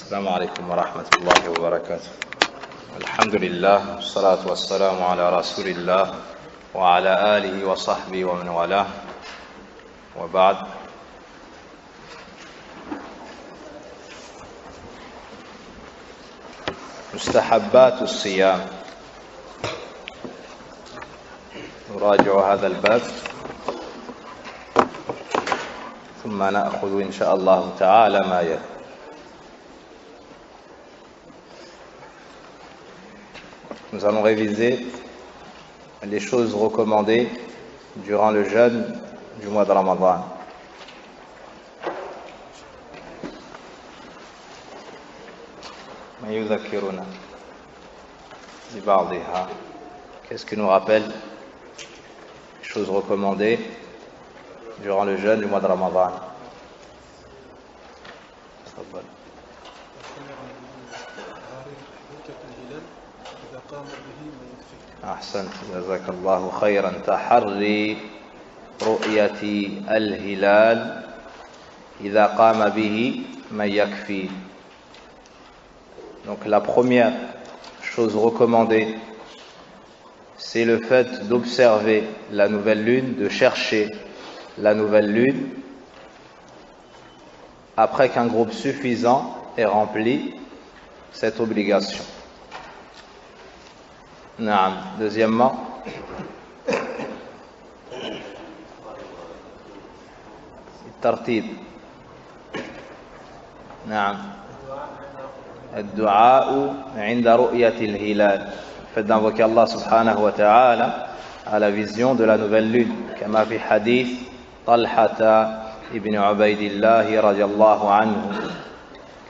السلام عليكم ورحمة الله وبركاته. الحمد لله والصلاة والسلام على رسول الله وعلى آله وصحبه ومن والاه وبعد. مستحبات الصيام، نراجع هذا الباب ثم نأخذ إن شاء الله تعالى ما يلي. Nous allons réviser les choses recommandées durant le jeûne du mois de Ramadan. ما يذكرنا ببعضها. Qu'est-ce qui nous rappelle les choses recommandées durant le jeûne du mois de Ramadan? أحسنت، جزاك الله خيرا. تحري رؤية الهلال إذا قام به من يكفي. Donc la première chose recommandée, c'est le fait d'observer la nouvelle lune, de chercher la nouvelle lune après qu'un groupe suffisant ait rempli cette obligation. Naam. Deuxièmement, الترتيب. نعم. الدعاء عند رؤية الهلال. Faites d'invoquer Allah subhanahu wa ta'ala à la vision de la nouvelle lune. كما في حديث طلحة ابن عبيد الله رضي الله عنه.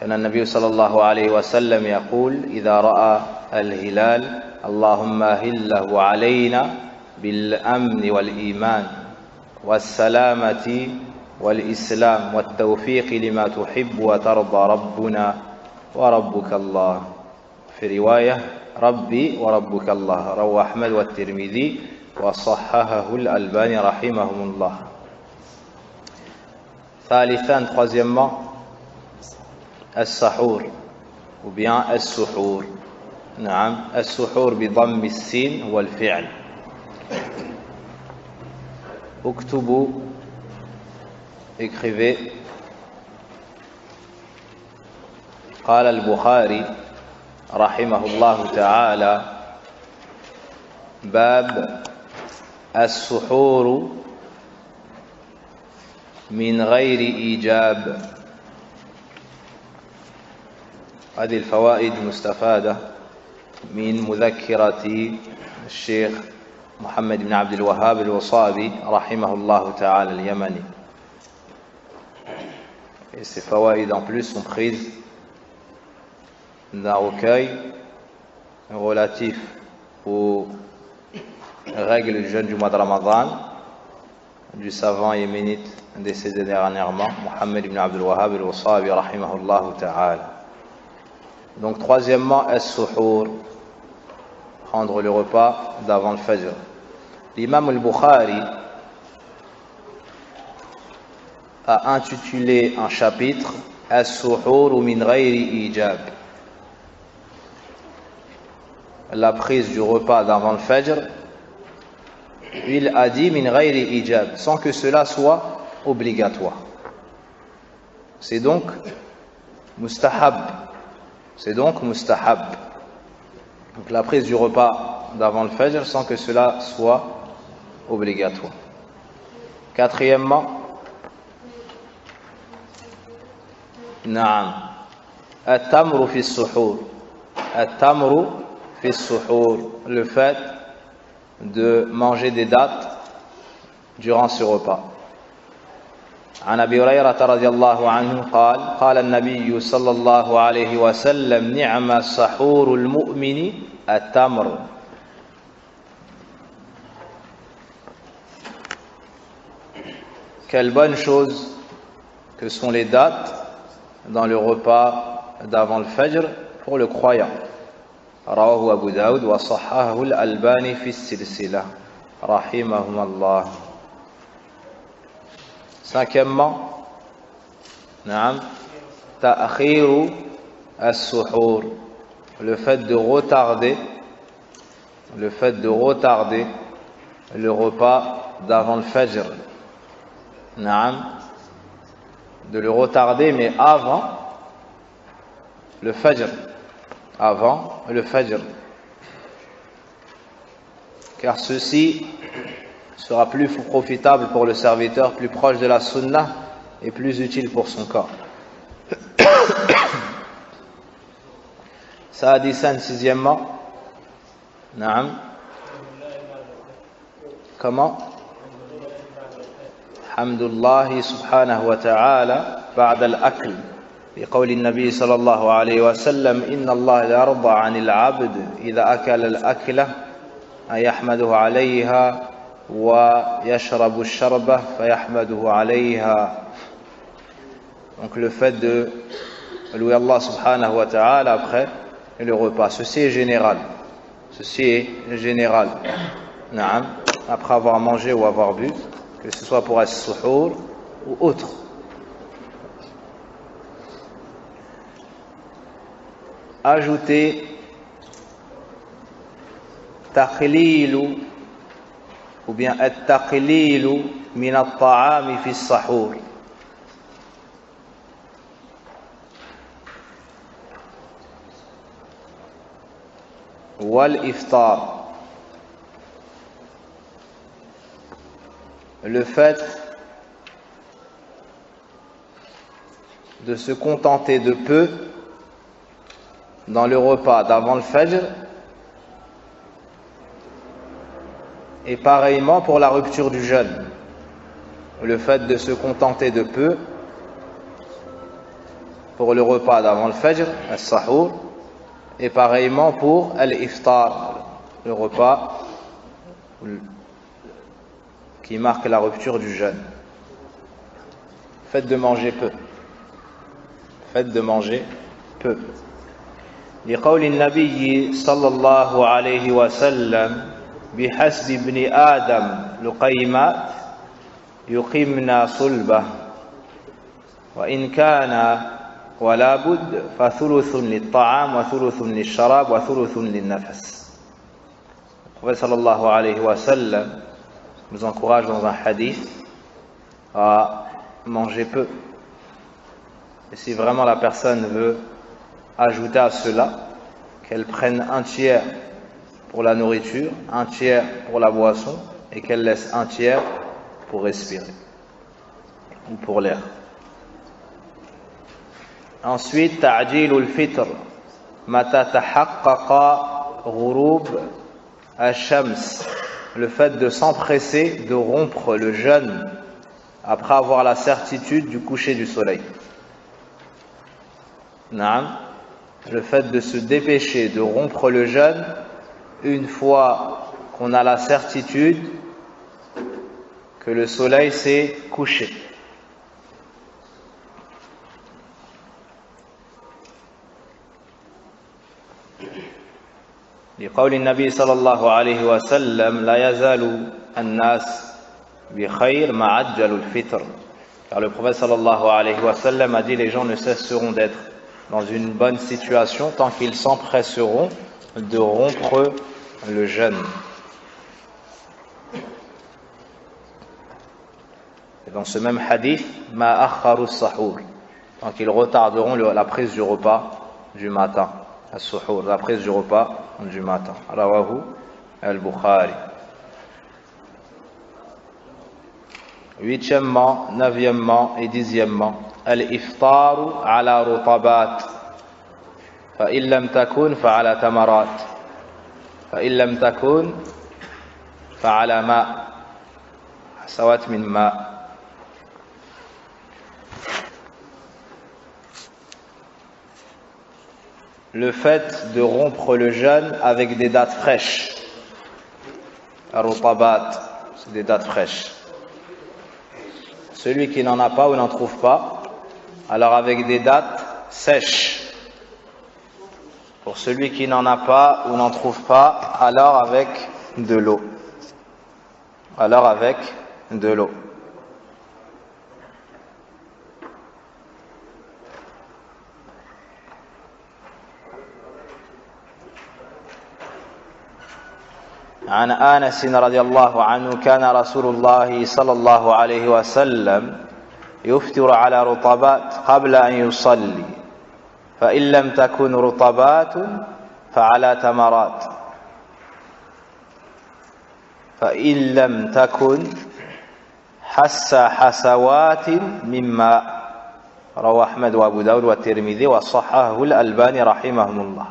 كان النبي صلى الله عليه وسلم يقول إذا رأى الهلال اللهم أهله علينا بالأمن والإيمان والسلامة والإسلام والتوفيق لما تحب وترضى ربنا وربك الله. في رواية ربي وربك الله. رواه أحمد والترمذي وصححه الألباني رحمهم الله. ثالثا، troisièmement, السحور ou bien السحور. نعم. السحور بضم السين هو الفعل. اكتبوا، écrivez. قال البخاري رحمه الله تعالى باب السحور من غير إيجاب. هذه الفوائد المستفادة من مذكرة الشيخ محمد بن عبد الوهاب الوصابي رحمه الله تعالى اليمني. Et ces fawaïd en plus sont prises d'un recueil relatif aux règles du jeûne du mois de Ramadan du savant yéménite décédé dernièrement, Mohammed ibn Abdul Wahhab al-Wasabi rahimahullah ta'ala. Donc troisièmement, as-suhour, prendre le repas d'avant le fajr. L'imam al-Bukhari a intitulé un chapitre as-suhour min ghayri ijab, la prise du repas d'avant le fajr. Il a dit min ghayri ijab, sans que cela soit obligatoire. C'est donc mustahab. C'est donc mustahab. Donc la prise du repas d'avant le fajr sans que cela soit obligatoire. Quatrièmement, naam, at-tamru fi as-suhur. At-tamru fi as-suhur, le fait de manger des dattes durant ce repas. عن أبي هريرة رضي الله عنه قال قال النبي صلى الله عليه وسلم نعم سحور المؤمن التمر. Quelle bonne chose que sont les dattes dans le repas d'avant le fajr pour le croyant. رواه أبو داود وصححه الألباني في السلسلة رحمهم الله. Cinquièmement, نعم، تأخير as-suhour, le fait de retarder le repas d'avant le fajr. Naam, de le retarder mais avant le fajr, car ceci sera plus profitable pour le serviteur, plus proche de la sunnah et plus utile pour son corps. Sadisan, sixièmement. Naam. Comment? Hamdulillah subhanahu wa ta'ala ba'da al-akl. لقول النبي صلى الله عليه وسلم إن الله لا يرضى عن العبد إذا أكل الأكلة أن يحمده عليها ويشرب الشربة فيحمده عليها. Donc le fait de louer Allah subhanahu wa ta'ala après le repas, ceci est général. Naam, après avoir mangé ou avoir bu, que ce soit pour as-suhour ou autre. Ajouter taqlilu ou bien at-taqlilu min at-ta'ami fi as-sahur. Wal iftar, le fait de se contenter de peu dans le repas d'avant le fajr, et pareillement pour la rupture du jeûne, le fait de se contenter de peu pour le repas d'avant le fajr, as-sahur, et pareillement pour al-iftar, le repas qui marque la rupture du jeûne. Faites de manger peu. لقول النبي صلى الله عليه وسلم بحسب ابن آدم لقيمات يقمن صلبه وإن كان ولا بد فثلث للطعام وثلث للشراب وثلث للنفس. Le prophète sallallahu alayhi wa sallam nous encourage dans un hadith à manger peu. Et si vraiment la personne veut ajouter à cela, qu'elle prenne un tiers pour la nourriture, un tiers pour la boisson, et qu'elle laisse un tiers pour respirer ou pour l'air. Ensuite, ta'jil al-fitr, mata tahaqqaqa ghurub ash-shams, le fait de s'empresser de rompre le jeûne après avoir la certitude du coucher du soleil. Naam, le fait de se dépêcher de rompre le jeûne une fois qu'on a la certitude que le soleil s'est couché. لقول النبي صلى الله عليه وسلم لا يزال الناس بخير ما عجلوا الفطر. Car le prophète sallallahu alayhi wa sallam a dit les gens ne cesseront d'être dans une bonne situation tant qu'ils s'empresseront de rompre le jeûne. Et dans ce même hadith, ma akharu sahur, tant qu'ils retarderont la prise du repas du matin, as-suhour, la prise du repas du matin. Rawahu al-Bukhari. Huitièmement, neuvièmement et dixièmement, al-iftaru ala rutabat. فإن لم تكن فعلى تمرات فإن لم تكن فعلى ماء حسوات من ماء. Le fait de rompre le jeûne avec des dates fraîches. Ar-rutabat, c'est des dates fraîches. Celui qui n'en a pas ou n'en trouve pas, alors avec des dates sèches. Pour celui qui n'en a pas ou n'en trouve pas, alors avec de l'eau. عن أنس رضي الله عنه كان رسول الله صلى الله عليه وسلم يفطر على رطبات قبل أن يصلي فإن لم تكن رطبات فعلى تمرات فإن لم تكن حسوات من ماء رواه أحمد وأبو داود والترمذي وصححه الألباني رحمهم الله.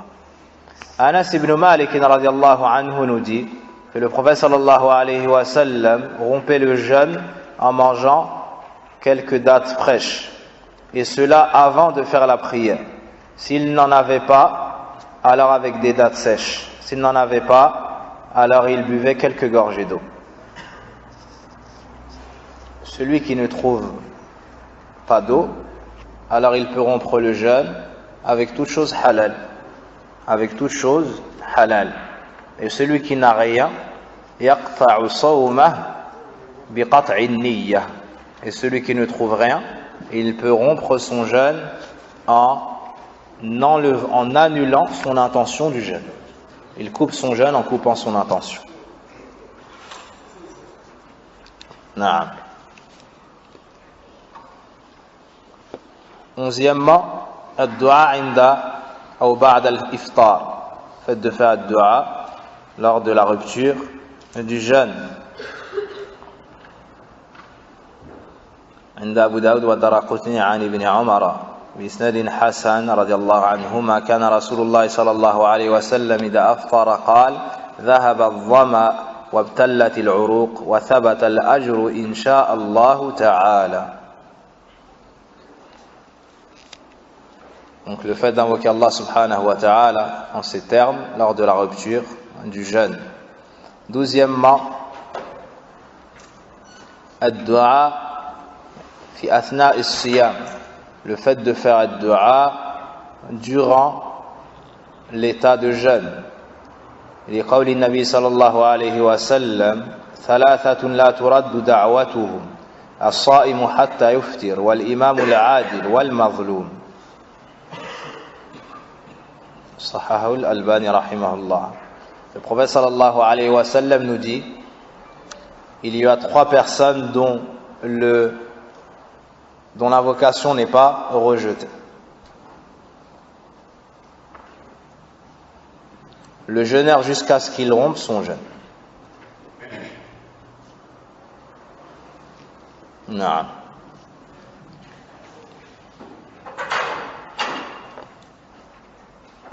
Anas ibn Malik radiyallahu anhu nous dit que le prophète sallallahu alayhi wa sallam rompait le jeûne en mangeant quelques dattes fraîches, et cela avant de faire la prière. S'il n'en avait pas, alors avec des dattes sèches. S'il n'en avait pas, alors il buvait quelques gorgées d'eau. Celui qui ne trouve pas d'eau, alors il peut rompre le jeûne avec toute chose halal. Avec toute chose halal. Et celui qui n'a rien, yaqta'u sawmah biqat'i niyyah. Et celui qui ne trouve rien, il peut rompre son jeûne en annulant son intention du jeûne. Il coupe son jeûne en coupant son intention. Naam. 11e, ad-du'a 'inda ou ba'da al-iftar, fait de faire ad-du'a lors de la rupture du jeûne. عند أبو داود والدراقطني عن ابن عمر بإسناد حسن رضي الله عنهما كان رسول الله صلى الله عليه وسلم إذا أفطر قال ذهب الظمأ وابتلت العروق وثبت الأجر إن شاء الله تعالى. Donc le fait d'invoquer Allah subhanahu wa ta'ala en ces termes lors de la rupture du jeûne. 12e, ad-du'a fi athna as-siyam, le fait de faire ad-du'a durant l'état de jeûne. لقول النبي صلى الله عليه وسلم ثلاثة لا ترد دعوتهم الصائم حتى يفطر والإمام العادل والمظلوم. صححه الألباني رحمه الله. Le prophète sallallahu alayhi wa sallam nous dit il y a 3 personnes dont l'invocation n'est pas rejetée. Le jeûneur jusqu'à ce qu'il rompe son jeûne. Non.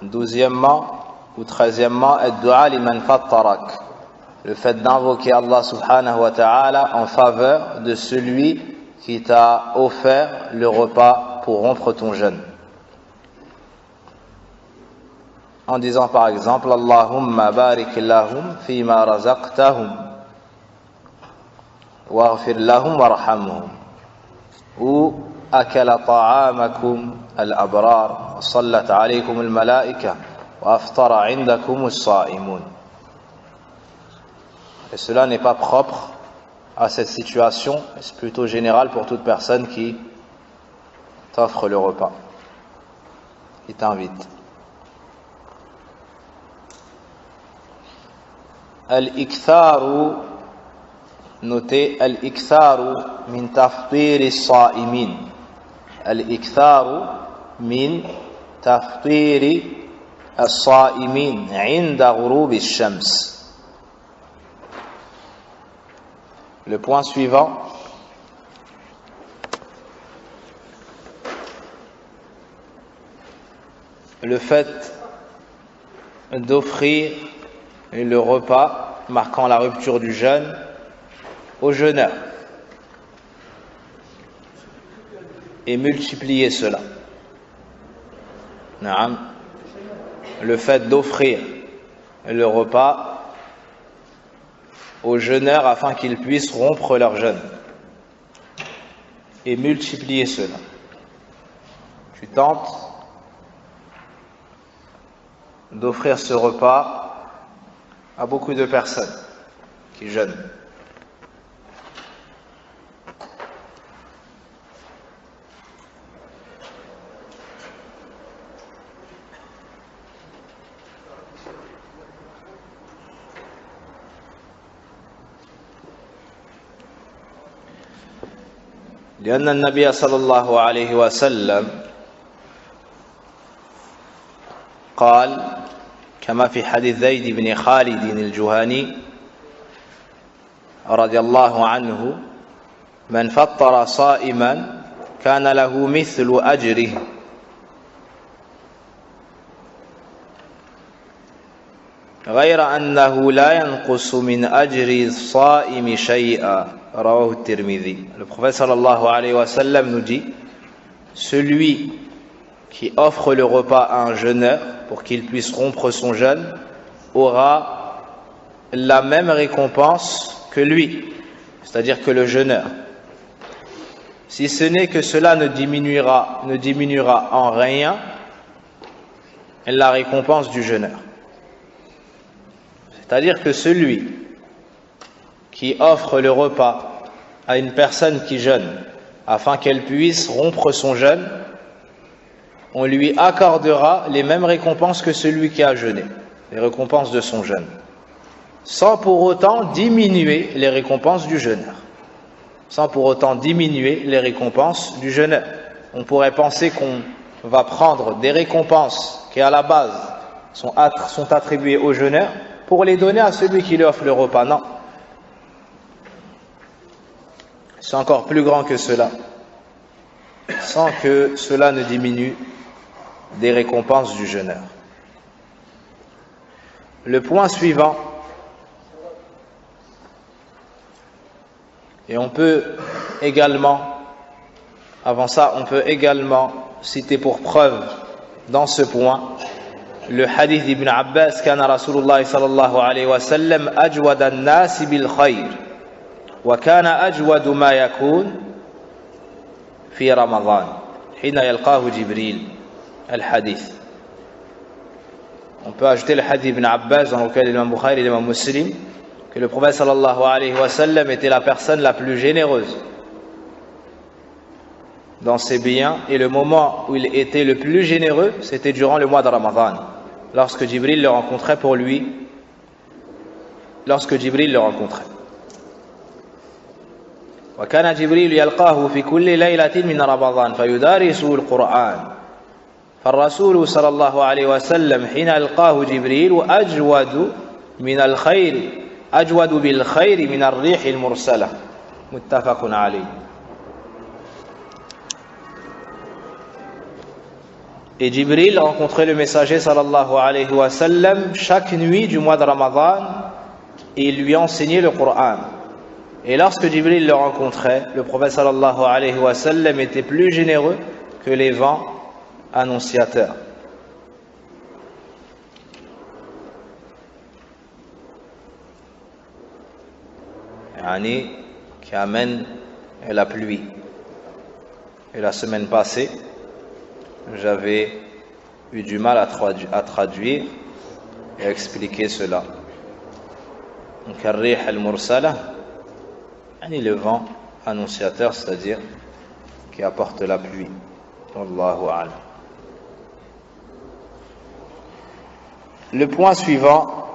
12e ou 13e, ad-du'a liman fattarak, le fait d'invoquer Allah subhanahu wa ta'ala en faveur de celui qui t'a offert le repas pour rompre ton jeûne. En disant par exemple Allahumma barik lahum fima razaqtahum waghfir lahum warhamhum, ou akala ta'amakum al-abrar wa sallat alaykum al-malaika wa aftara indakum as-sa'imun. Et cela n'est pas propre à cette situation, c'est plutôt général pour toute personne qui t'offre le repas, qui t'invite. Al-iktharu, notez al-iktharu min taftir as-sa'imin. Al-iktharu min taftir as-sa'imin 'inda ghurub ash-shams. Le point suivant, le fait d'offrir le repas marquant la rupture du jeûne aux jeûneurs et multiplier cela. Le fait d'offrir le repas aux jeûneurs afin qu'ils puissent rompre leur jeûne et multiplier cela. Tu tentes d'offrir ce repas à beaucoup de personnes qui jeûnent. لأن النبي صلى الله عليه وسلم قال كما في حديث زيد بن خالد الجهني رضي الله عنه من فطر صائما كان له مثل أجره غير أنه لا ينقص من أجر الصائم شيئا رواه الترمذي. Le prophète sallallahu alayhi wa sallam nous dit: celui qui offre le repas à un jeûneur pour qu'il puisse rompre son jeûne aura la même récompense que lui, c'est-à-dire que le jeûneur, si ce n'est que cela ne diminuera en rien la récompense du jeûneur. C'est-à-dire que celui qui offre le repas à une personne qui jeûne afin qu'elle puisse rompre son jeûne, on lui accordera les mêmes récompenses que celui qui a jeûné, les récompenses de son jeûne, sans pour autant diminuer les récompenses du jeûneur. Sans pour autant diminuer les récompenses du jeûneur. On pourrait penser qu'on va prendre des récompenses qui à la base sont attribuées au jeûneur pour les donner à celui qui lui offre le repas. Non. C'est encore plus grand que cela, sans que cela ne diminue des récompenses du jeûneur. Le point suivant, et on peut également, avant ça, on peut également citer pour preuve dans ce point le hadith d'Ibn Abbas: Kana Rasulullah sallallahu alayhi wa sallam ajwad an-nas bil khayr wa kana ajwad ma yakun fi Ramadan hina yalqahu Jibril. Al-hadith. On peut ajouter le hadith d'Ibn Abbas dans lequel l'imam Bukhari et l'imam Muslim que le prophète sallallahu alayhi wa sallam était la personne la plus généreuse dans ses biens, et le moment où il était le plus généreux, c'était durant le mois de Ramadan, lorsque Jibril le rencontrait pour lui, وكان جبريل يلقاه في كل ليلة من رمضان فيدارسه القرآن فالرسول صلى الله عليه وسلم حين يلقاه جبريل أجود من الخير أجود بالخير من الريح المرسلة متفق عليه. Et Jibril rencontrait le messager sallallahu alayhi wa sallam chaque nuit du mois de Ramadan et il lui enseignait le Coran. Et lorsque Jibril le rencontrait, le prophète sallallahu alayhi wa sallam était plus généreux que les vents annonciateurs. Yani, qui amène la pluie. Et la semaine passée, j'avais eu du mal à traduire et à expliquer cela. Donc, al-rih al-mursala, le vent annonciateur, c'est-à-dire qui apporte la pluie. Wallahu a'lam. Le point suivant,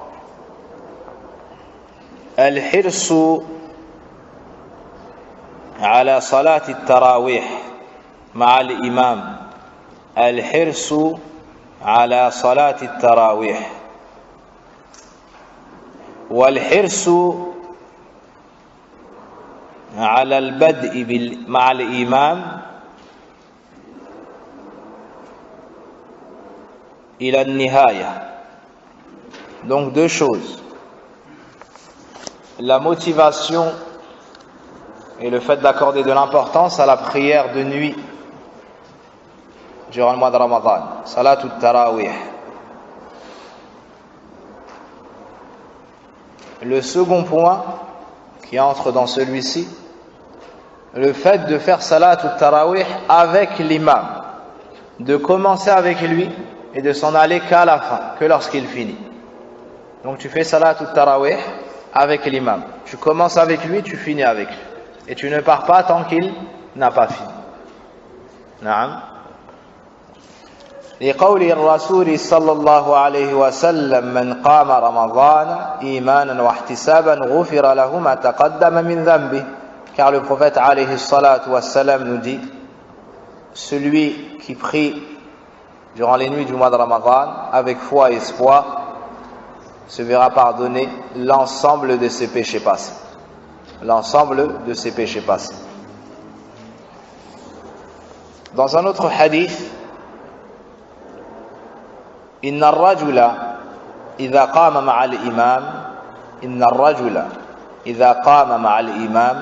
al-hirsu ala salat al-tarawih ma'a al-imam. الحرص على صلاة التراويح والحرص على البدء مع الإمام إلى النهاية. Donc deux choses, la motivation et le fait d'accorder de l'importance à la prière de nuit durant le mois de Ramadan, Salat al-Tarawih. Le second point qui entre dans celui-ci, le fait de faire Salat al-Tarawih avec l'imam, de commencer avec lui et de s'en aller qu'à la fin, que lorsqu'il finit. Donc tu fais Salat al-Tarawih avec l'imam, tu commences avec lui, tu finis avec lui, et tu ne pars pas tant qu'il n'a pas fini. Naam. لقول الرسول صلى الله عليه وسلم من قام رمضان إيمانا واحتسابا غفر له ما تقدم من ذنبه car le prophète alayhi salatu wassalam nous dit, celui qui prie durant les nuits du mois de Ramadan avec foi et espoir se verra pardonner l'ensemble de ses péchés passés. L'ensemble de ses péchés passés. Dans un autre hadith, Inna ar-rajula idha qama ma'a al-imam, Inna ar-rajula idha qama ma'a al-imam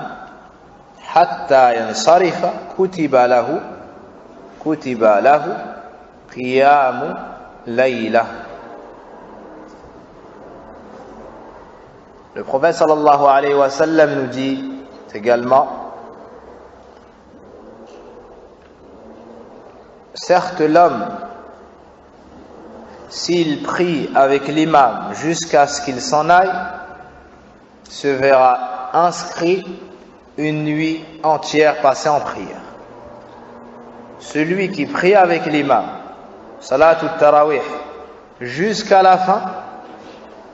hatta yansarifa kutiba lahu qiyamu layla. Le prophète sallallahu alayhi wa sallam nous dit également, certes l'homme, s'il prie avec l'imam jusqu'à ce qu'il s'en aille, se verra inscrit une nuit entière passée en prière. Celui qui prie avec l'imam, salatul tarawih, jusqu'à la fin,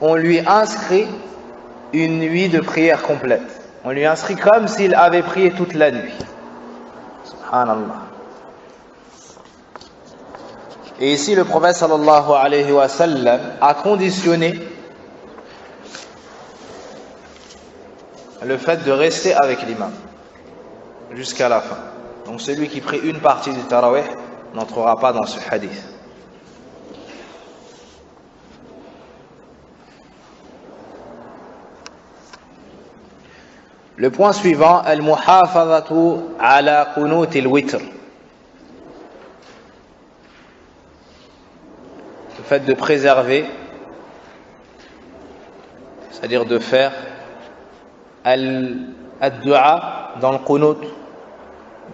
on lui inscrit une nuit de prière complète. On lui inscrit comme s'il avait prié toute la nuit. Subhanallah. Et ici, le prophète sallallahu alayhi wa sallam a conditionné le fait de rester avec l'imam jusqu'à la fin. Donc celui qui prie une partie du tarawih n'entrera pas dans ce hadith. Le point suivant, al-muhafazatu ala qunut al-witr. Le fait de préserver, c'est-à-dire de faire al-du'a dans le qunut.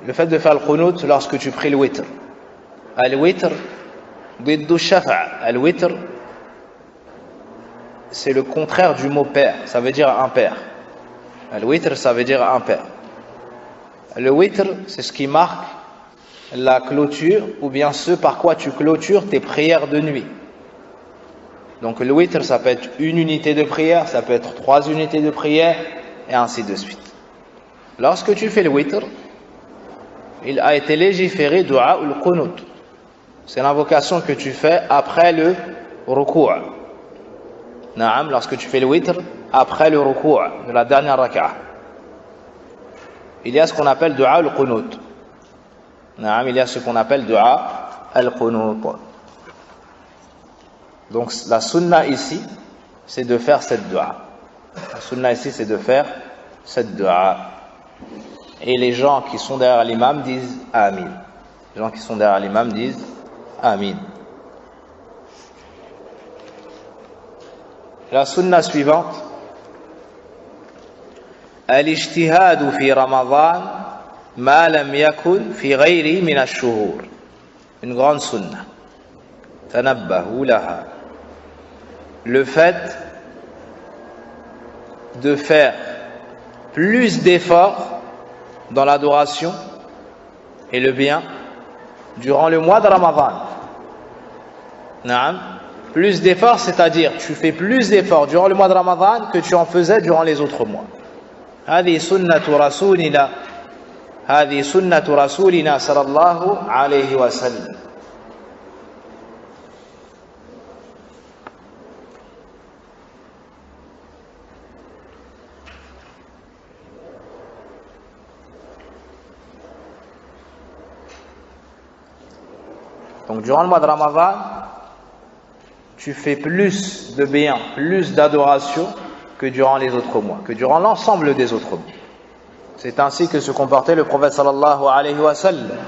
Le fait de faire le qunut lorsque tu pries le witr. Al-witr, ضد الشفع. Al-witr, c'est le contraire du mot père, ça veut dire impair. Al-witr, ça veut dire impair. Le witr, c'est ce qui marque la clôture, ou bien ce par quoi tu clôtures tes prières de nuit. Donc le witr, ça peut être une unité de prière, ça peut être 3 unités de prière, et ainsi de suite. Lorsque tu fais le witr, il a été légiféré dua ou le qunut. C'est l'invocation que tu fais après le ruku'. Naam, lorsque tu fais le witr, après le ruku' de la dernière rak'ah. Il y a ce qu'on appelle dua al-qunut. Naam, il y a ce qu'on appelle dua al-qunut. Donc la sunna ici, c'est de faire cette dua. La sunna ici, c'est de faire cette dua. Et les gens qui sont derrière l'imam disent Amin. Les gens qui sont derrière l'imam disent Amin. La sunna suivante, al-ijtihadu fi Ramadan ma lam yakun fi ghayri min ash-shuhur. Une grande sunna. Tanabbahu laha. Le fait de faire plus d'efforts dans l'adoration et le bien durant le mois de Ramadan. Naam. Plus d'efforts, c'est-à-dire tu fais plus d'efforts durant le mois de Ramadan que tu en faisais durant les autres mois. هذه سنة رسولنا هذه سنة رسولنا صلى الله عليه وسلم. Donc durant le mois de Ramadan, tu fais plus de bien, plus d'adoration que durant les autres mois, que durant l'ensemble des autres mois. C'est ainsi que se comportait le prophète sallallahu alayhi wa sallam.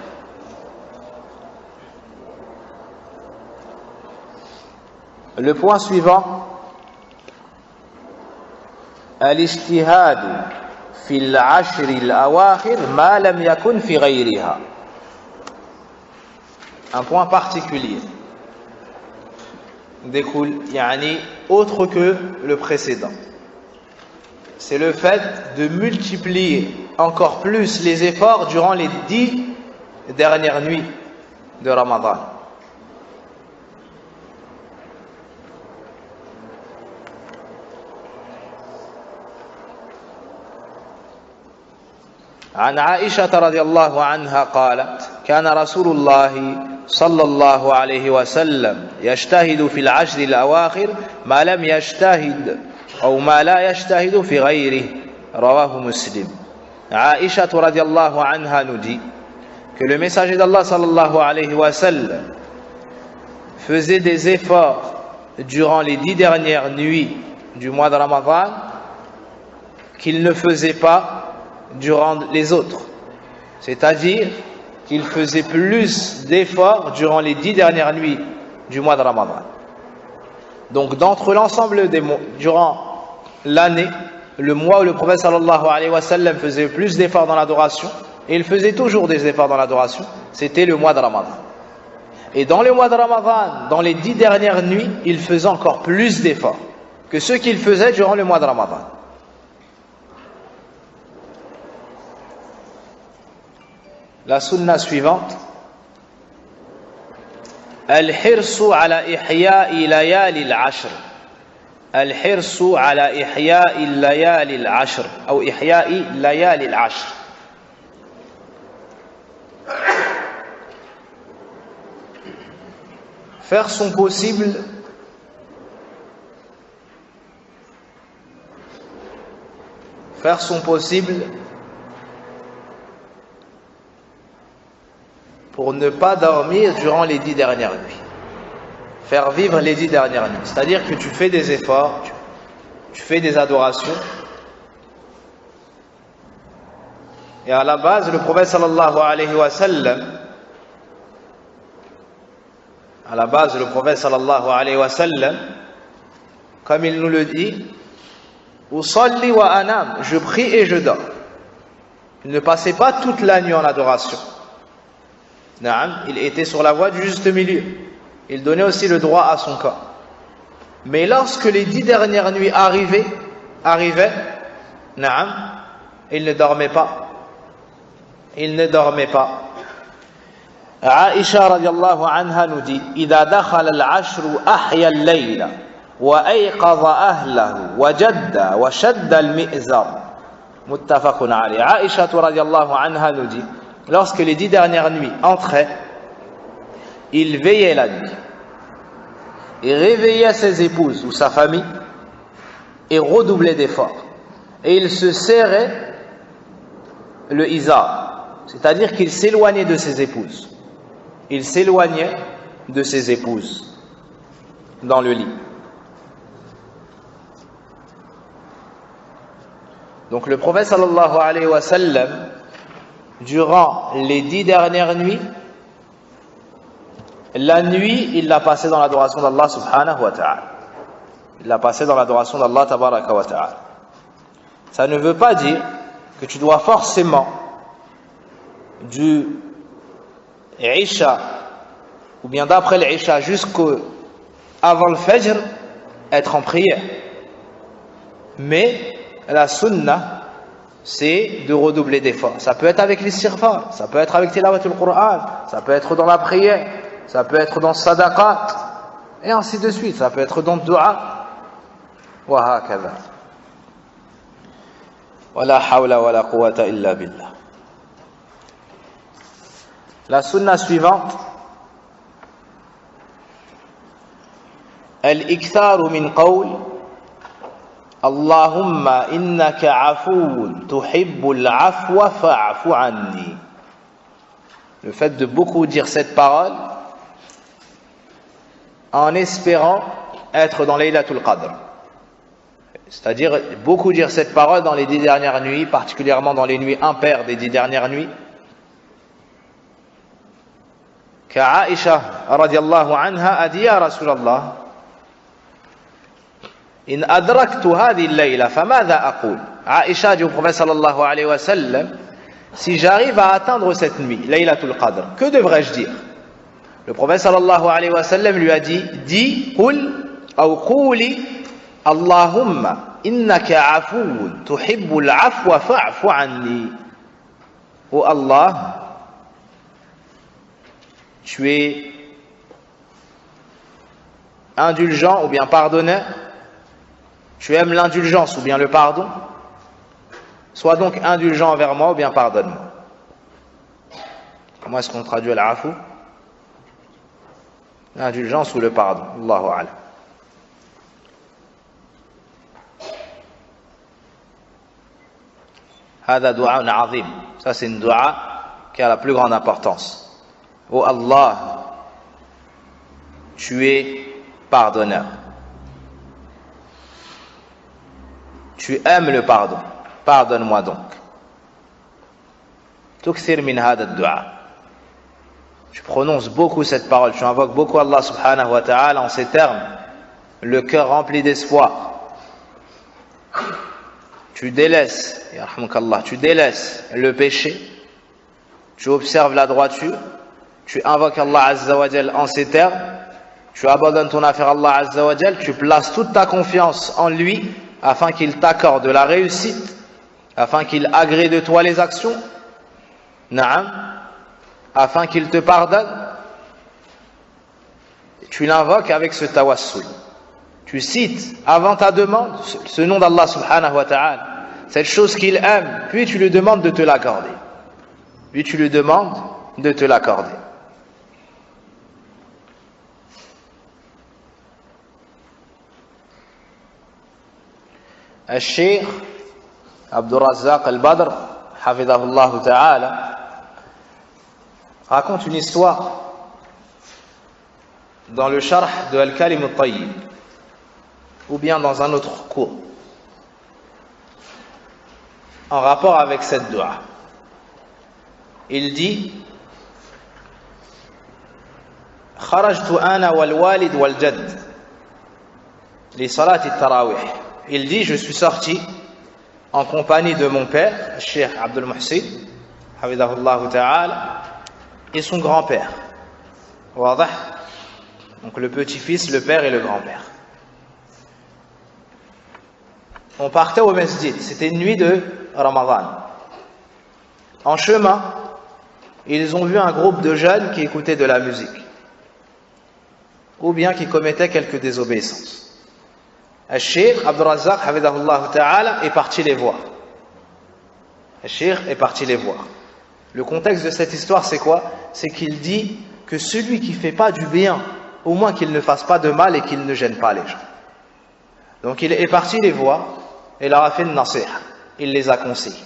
Le point suivant, al-ijtihad fi al-ashr al-awakhir ma lam yakun fi ghayriha. Un point particulier découle, yani autre que le précédent. C'est le fait de multiplier encore plus les efforts durant les 10 dernières nuits de Ramadan. عن عائشة رضي الله عنها قالت كان رسول الله صلى الله عليه وسلم يجتهد في العشر الأواخر ما لم يجتهد أو ما لا يجتهد في غيره رواه مسلم. Aïcha radiallahu anha nous dit que le messager d'Allah sallallahu alayhi wa sallam faisait des efforts durant les 10 dernières nuits du mois de Ramadan qu'il ne faisait pas durant les autres. C'est-à-dire qu'il faisait plus d'efforts durant les 10 dernières nuits du mois de Ramadan. Donc d'entre l'ensemble des mois, durant l'année, le mois où le prophète sallallahu alayhi wa sallam faisait plus d'efforts dans l'adoration, et il faisait toujours des efforts dans l'adoration, c'était le mois de Ramadan. Et dans le mois de Ramadan, dans les 10 dernières nuits, il faisait encore plus d'efforts que ceux qu'il faisait durant le mois de Ramadan. La sunna suivante, Al-hirsu ala ihya'i layali al-ashr. الحرص على إحياء الليالي العشر أو إحياء ليالي العشر. Faire son possible pour ne pas dormir durant les 10 dernières nuits. Faire vivre les 10 dernières nuits. C'est-à-dire que tu fais des efforts, tu fais des adorations. Et à la base, le prophète sallallahu alayhi wa sallam, comme il nous le dit, Usalli wa anam, je prie et je dors. Il ne passait pas toute la nuit en adoration. Il était sur la voie du juste milieu. Il donnait aussi le droit à son corps. Mais lorsque les 10 dernières nuits arrivaient, il ne dormait pas. Aïcha radiallahu anha nous dit إذا دخل العشر أحيا الليل وأيقظ أهله وجد وشد المئزر متفق عليه. Aïcha radiallahu anha nous dit lorsque les 10 dernières nuits entraient, il veillait la nuit, il réveillait ses épouses ou sa famille et redoublait d'efforts. Et il se serrait le izar, c'est-à-dire qu'il s'éloignait de ses épouses. Il s'éloignait de ses épouses dans le lit. Donc le prophète sallallahu alayhi wa sallam, durant les 10 dernières nuits, la nuit, il l'a passé dans l'adoration d'Allah subhanahu wa ta'ala. Il l'a passé dans l'adoration d'Allah tabaraka wa ta'ala. Ça ne veut pas dire que tu dois forcément du Isha ou bien d'après l'Isha jusqu'avant le Fajr être en prière. Mais la sunna, c'est de redoubler d'efforts. Ça peut être avec l'istighfar, ça peut être avec tilawatul Qur'an, ça peut être dans la prière, ça peut être dans sadaqat, et ainsi de suite. Ça peut être dans le dua. Wa hakadha. Wa la hawla wa la quwwata illa billah. La sunna suivante, al-iktharu min qawl Allahumma innaka afoun tuhibbul afwa fa'fu anni. Le fait de beaucoup dire cette parole en espérant être dans Laylatul Qadr. C'est-à-dire beaucoup dire cette parole dans les 10 dernières nuits, particulièrement dans les nuits impaires des 10 dernières nuits. Aïcha radiallahu anha a dit ya Rasulallah, in adraktu hadhi al-layla famadha aqul. Aïcha dit au prophète sallallahu alayhi wa sallam, si j'arrive à atteindre cette nuit, Laylatul Qadr, que devrais-je dire? Le prophète sallallahu alayhi wa sallam lui a dit, dis, qul, ou quli, Allahumma innaka afoun tuhibbul afwa fa'fu anni. Oh Allah, tu es indulgent ou bien pardonneur, tu aimes l'indulgence ou bien le pardon, Sois donc indulgent envers moi ou bien pardonne-moi. Comment est-ce qu'on traduit al-afu? L'indulgence ou le pardon. Allahu a'lam. Hada du'a azim. Ça c'est une dua qui a la plus grande importance. Oh Allah, tu es pardonneur. Tu aimes le pardon. Pardonne-moi donc. Tukthir min hada du'a. Tu prononces beaucoup cette parole, tu invoques beaucoup Allah subhanahu wa ta'ala en ces termes, le cœur rempli d'espoir. Tu délaisses le péché, tu observes la droiture, tu invoques Allah azza wa jal en ces termes, tu abandonnes ton affaire à Allah azza wa jal, tu places toute ta confiance en lui afin qu'il t'accorde la réussite, afin qu'il agrée de toi les actions. Na'am. Afin qu'il te pardonne, tu l'invoques avec ce tawassul. Tu cites avant ta demande ce nom d'Allah subhanahu wa ta'ala, cette chose qu'il aime, puis tu lui demandes de te l'accorder. Al-Sheikh Abdul Razzaq al-Badr, hafidhahullah ta'ala, raconte une histoire dans le Sharh de Al-Kalim al-Tayyib ou bien dans un autre cours en rapport avec cette dua. Il dit Kharajtu ana wal walid wal jadd li salati tarawih. Il dit je suis sorti en compagnie de mon père, Cheikh Abdul Muhsin, hafidhahullah ta'ala, et son grand-père. Donc le petit-fils, le père et le grand-père. On partait au masjid, c'était une nuit de Ramadan. En chemin, ils ont vu un groupe de jeunes qui écoutaient de la musique, ou bien qui commettaient quelques désobéissances. Al-Sheikh Abdul Razzaq hafidhahullah ta'ala est parti les voir. Le contexte de cette histoire, c'est quoi? C'est qu'il dit que celui qui ne fait pas du bien, au moins qu'il ne fasse pas de mal et qu'il ne gêne pas les gens. Donc il est parti les voir et leur a fait une nasiha. Il les a conseillés.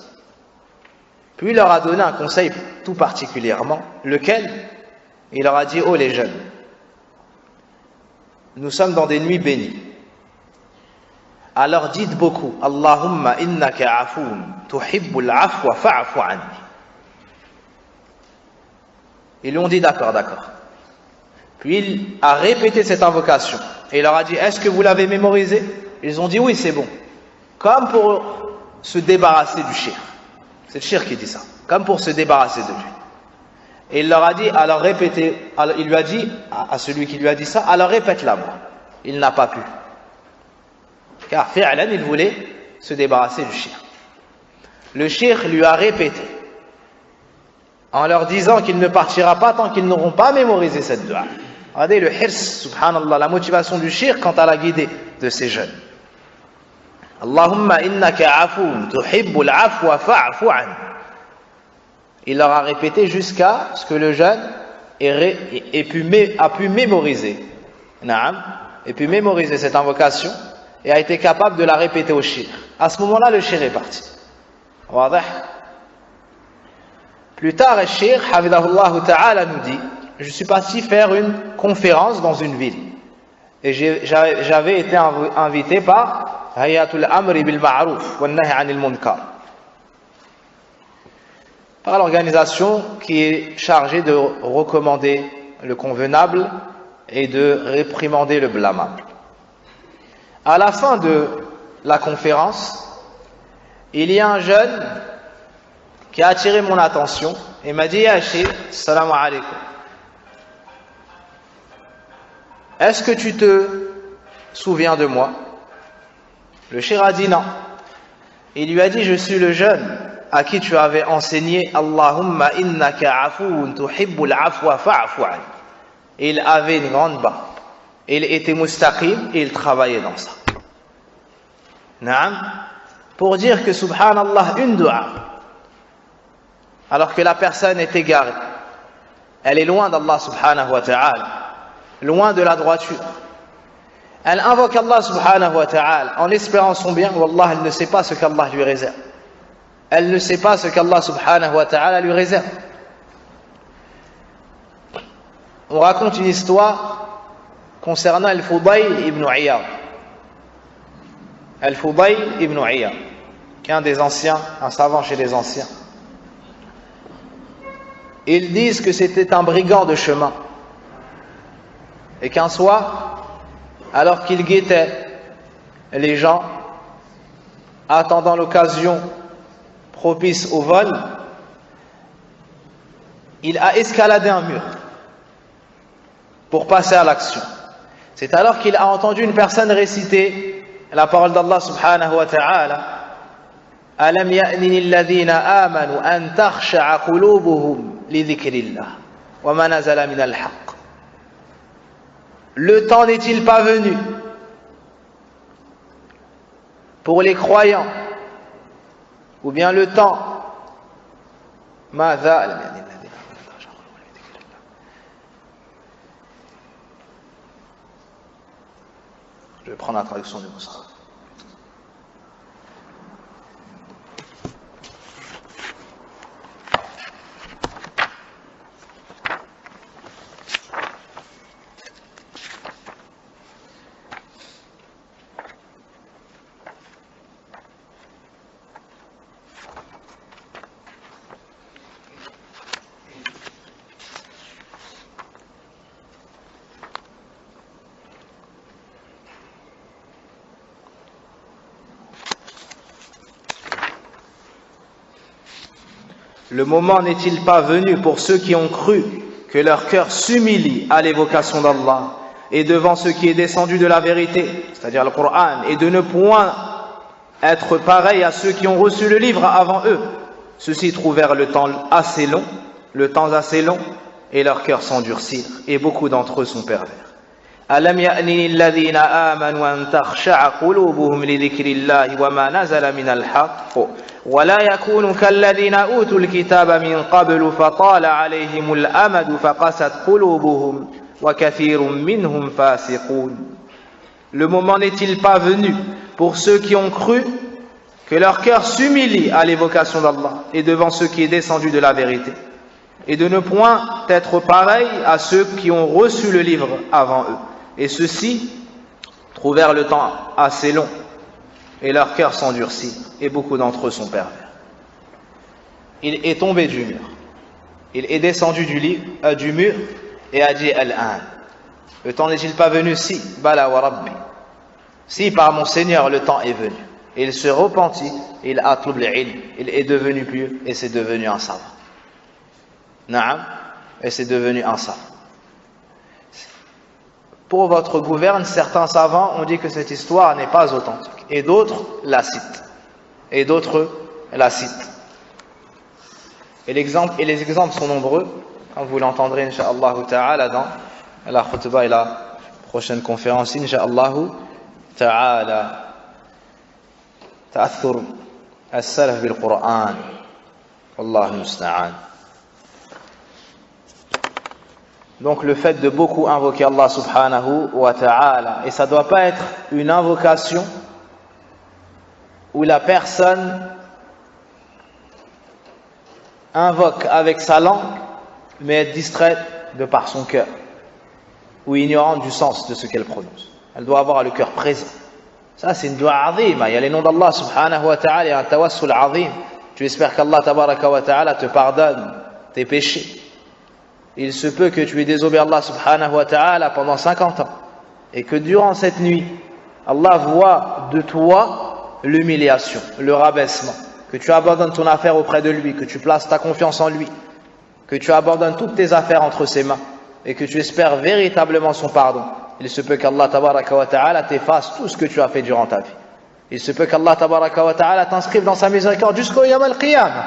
Puis il leur a donné un conseil tout particulièrement, lequel il leur a dit: oh les jeunes, nous sommes dans des nuits bénies. Alors dites beaucoup: Allahumma innaka afoun tuhibbul afwa fa'fu anni. Ils lui ont dit d'accord. Puis il a répété cette invocation et il leur a dit: est-ce que vous l'avez mémorisé? Ils ont dit oui, c'est bon. Comme pour se débarrasser du shirk. C'est le shirk qui dit ça. Comme pour se débarrasser de lui. Et il leur a dit, alors répétez, il lui a dit à celui qui lui a dit ça, alors répète-la moi. Il n'a pas pu. Car fi'lan, il voulait se débarrasser du shirk. Le shirk lui a répété, en leur disant qu'il ne partira pas tant qu'ils n'auront pas mémorisé cette dua. Regardez le hirs, subhanallah, la motivation du shirk quant à la guidée de ces jeunes. Allahumma innaka afoun tuhibbul afwa fa'fu an. Il leur a répété jusqu'à ce que le jeune a pu mémoriser. Naam, ait pu mémoriser cette invocation et a été capable de la répéter au shir. À ce moment-là, le shir est parti. Wadah. Plus tard, le shir, hafidhahullah ta'ala, nous dit: je suis parti faire une conférence dans une ville. Et j'avais été invité par Hayatul Amri bil Ma'ruf wa Nahy anil Munkar, par l'organisation qui est chargée de recommander le convenable et de réprimander le blâmable. À la fin de la conférence, il y a un jeune qui a attiré mon attention et m'a dit: ya Cheikh, salam alaikum, est-ce que tu te souviens de moi? Le Cheikh a dit non. Il lui a dit: je suis le jeune à qui tu avais enseigné Allahumma innaka afoun tuhibbul afwa fa'fu an. Il avait une grande barbe, il était mustaqim et il travaillait dans ça. Naam. pour dire que subhanallah, une dua, alors que la personne est égarée, elle est loin d'Allah subhanahu wa ta'ala, loin de la droiture. Elle invoque Allah subhanahu wa ta'ala en espérant son bien, wallah, elle ne sait pas ce qu'Allah lui réserve. Elle ne sait pas ce qu'Allah subhanahu wa ta'ala lui réserve. On raconte une histoire concernant Al-Fudayl ibn Iyad. Al-Fudayl ibn Iyad, qui est un des anciens, un savant chez les anciens. Ils disent que c'était un brigand de chemin. Et qu'un soir, alors qu'il guettait les gens, attendant l'occasion propice au vol, il a escaladé un mur pour passer à l'action. C'est alors qu'il a entendu une personne réciter la parole d'Allah subhanahu wa ta'ala: Alam ya'nini alladhina amanu an takhsha'a qulubuhum li dhikrillah wa ma nazala min al-haqq. Le temps n'est-il pas venu pour les croyants, ou bien le temps je vais prendre la traduction du Moussa. Le moment n'est-il pas venu pour ceux qui ont cru que leur cœur s'humilie à l'évocation d'Allah et devant ce qui est descendu de la vérité, c'est-à-dire le Coran, et de ne point être pareil à ceux qui ont reçu le livre avant eux? Ceux-ci trouvèrent le temps assez long, et leur cœur s'endurcirent, et beaucoup d'entre eux sont pervers. Alam ya'nini alladhina amanu an takhsha'a qulubuhum li dhikrillahi wa ma nazala min al-haqq wa la yakunu kalladhina utul kitaba min qablu fatala alayhim al-amadu faqasat qulubuhum wa kathirun minhum fasiqun. Le moment n'est-il pas venu pour ceux qui ont cru que leur cœur s'humilie à l'évocation d'Allah et devant ce qui est descendu de la vérité, et de ne point être pareil à ceux qui ont reçu le livre avant eux? Et ceux-ci trouvèrent le temps assez long, et leur cœur s'endurcit, et beaucoup d'entre eux sont pervers. Il est tombé du mur, il est descendu du mur, et a dit: Al-an, le temps n'est-il pas venu? Si, bala wa rabbi, si par mon Seigneur le temps est venu. Et il se repentit, il atlub l'ilm, il est devenu pieux, et c'est devenu un savant. Naam, et c'est devenu un savant. Pour votre gouverne, certains savants ont dit que cette histoire n'est pas authentique, et d'autres la citent. Et les exemples sont nombreux, comme vous l'entendrez, incha'Allah ta'ala, dans la khutbah et la prochaine conférence, incha'Allah ta'ala. تأثر السلف بالقرآن والله المستعان. Donc le fait de beaucoup invoquer Allah subhanahu wa ta'ala, et ça ne doit pas être une invocation où la personne invoque avec sa langue mais est distraite de par son cœur ou ignorante du sens de ce qu'elle prononce. Elle doit avoir le cœur présent. Ça, c'est une dua azima. Il y a les noms d'Allah subhanahu wa ta'ala, il y a un tawassul azim. Tu espères qu'Allah tabaraka wa ta'ala te pardonne tes péchés. Il se peut que tu aies désobéi à Allah subhanahu wa ta'ala pendant 50 ans, et que durant cette nuit, Allah voit de toi l'humiliation, le rabaissement, que tu abandonnes ton affaire auprès de lui, que tu places ta confiance en lui, que tu abandonnes toutes tes affaires entre ses mains, et que tu espères véritablement son pardon. Il se peut qu'Allah tabaraka wa ta'ala t'efface tout ce que tu as fait durant ta vie. Il se peut qu'Allah tabaraka wa ta'ala t'inscrive dans sa miséricorde jusqu'au Yawm al-Qiyamah,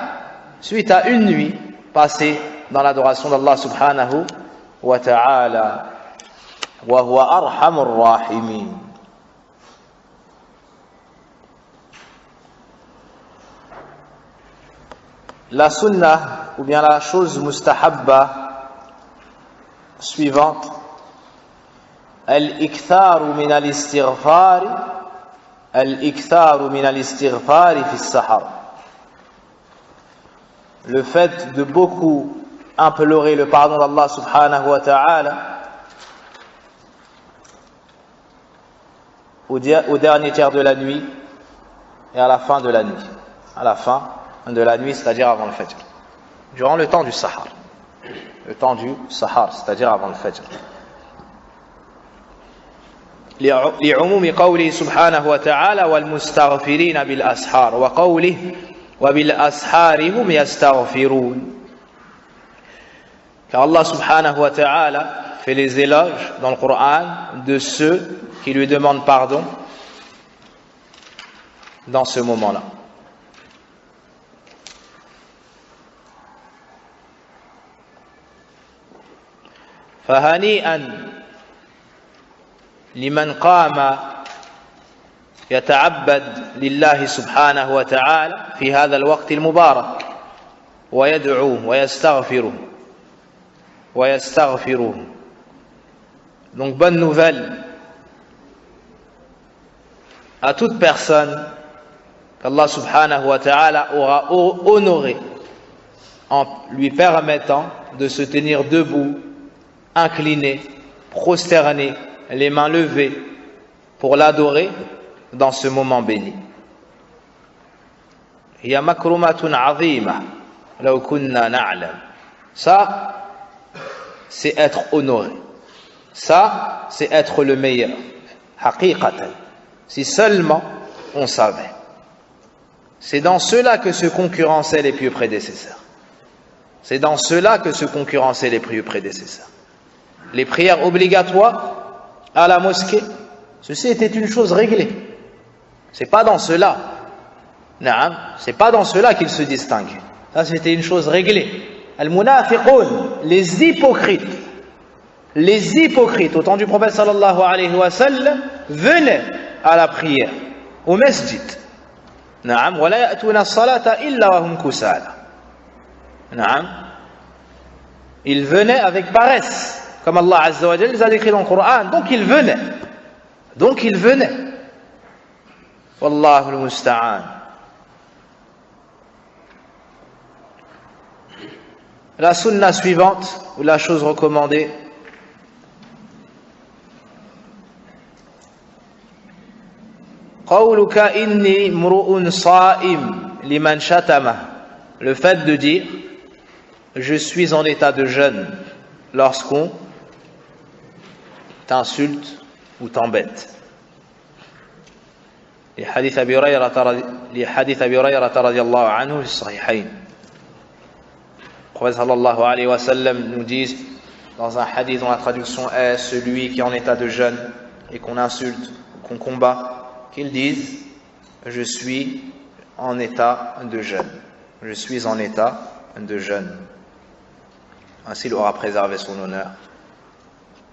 suite à une nuit passée dans l'adoration d'Allah subhanahu wa ta'ala. Wa huwa arhamur rahimin. La sunnah, ou bien la chose mustahabba suivante, al-iktharu min al-istighfari fi sahar. Le fait de beaucoup implorer le pardon d'Allah subhanahu wa ta'ala au dernier tiers de la nuit et à la fin de la nuit. À la fin de la nuit, c'est-à-dire avant le fajr. Durant le temps du sahar. Le temps du sahar, c'est-à-dire avant le fajr. لعموم قوله سبحانه وتعالى والمستغفرين بالأسحار وقوله وبالأسحار هم يستغفرون. Car Allah subhanahu wa ta'ala fait les éloges dans le Coran de ceux qui lui demandent pardon dans ce moment-là. فهنيئا لمن قام يتعبد لله سبحانه وتعالى في هذا الوقت المبارك ويدعوه ويستغفره. Donc bonne nouvelle à toute personne qu'Allah subhanahu wa ta'ala aura honoré en lui permettant de se tenir debout, incliné, prosterné, les mains levées pour l'adorer dans ce moment béni. hiya makrumatun azima law kunna na'lam. Ça, c'est être honoré. Ça, c'est être le meilleur. Haqiqatan. Si seulement on savait. C'est dans cela que se concurrençaient les pieux prédécesseurs. C'est dans cela que se concurrençaient les pieux prédécesseurs. Les prières obligatoires à la mosquée, ceci était une chose réglée. C'est pas dans cela. Non, c'est pas dans cela qu'ils se distinguent. Ça, c'était une chose réglée. Al-munafiqun, les hypocrites, au temps du prophète sallallahu alayhi wa sallam, venaient à la prière, au masjid. Naam, wa la ya'tuna as-salata illa wa hum kusala. Naam. Ils venaient avec paresse, comme Allah azza wa jalla les a décrit dans le Coran. Donc ils venaient. Wallahu al-musta'an. La sunna suivante, ou la chose recommandée, qawluka inni mru'un sa'im liman shatama. Le fait de dire je suis en état de jeûne lorsqu'on t'insulte ou t'embête. لحديث أبي هريرة رضي الله عنه في الصحيحين. Le prophète sallallahu alayhi wa sallam nous dit dans un hadith dont la traduction est celui qui est en état de jeûne et qu'on insulte, qu'on combat, qu'il dise je suis en état de jeûne. Je suis en état de jeûne. Ainsi il aura préservé son honneur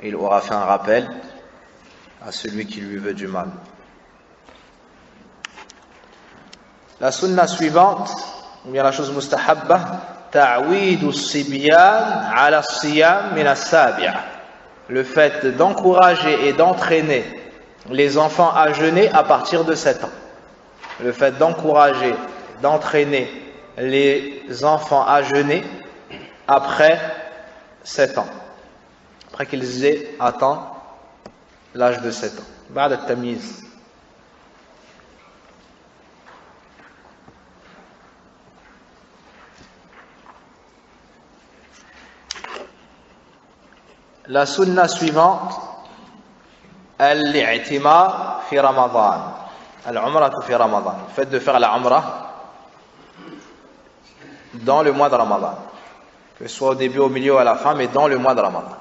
et il aura fait un rappel à celui qui lui veut du mal. La sunna suivante, ou bien la chose mustahabba, ta'widu as-sibyan ala as-siyam min as-sabi'a. Le fait d'encourager et d'entraîner les enfants à jeûner à partir de 7 ans. Le fait d'encourager, d'entraîner les enfants à jeûner après 7 ans. Après qu'ils aient atteint l'âge de 7 ans. Ba'd at-tamyiz. La sunna suivante, al-i'timar fi Ramadan. Al-umrah fi Ramadan. Le fait de faire la umrah dans le mois de Ramadan. Que ce soit au début, au milieu ou à la fin, mais dans le mois de Ramadan.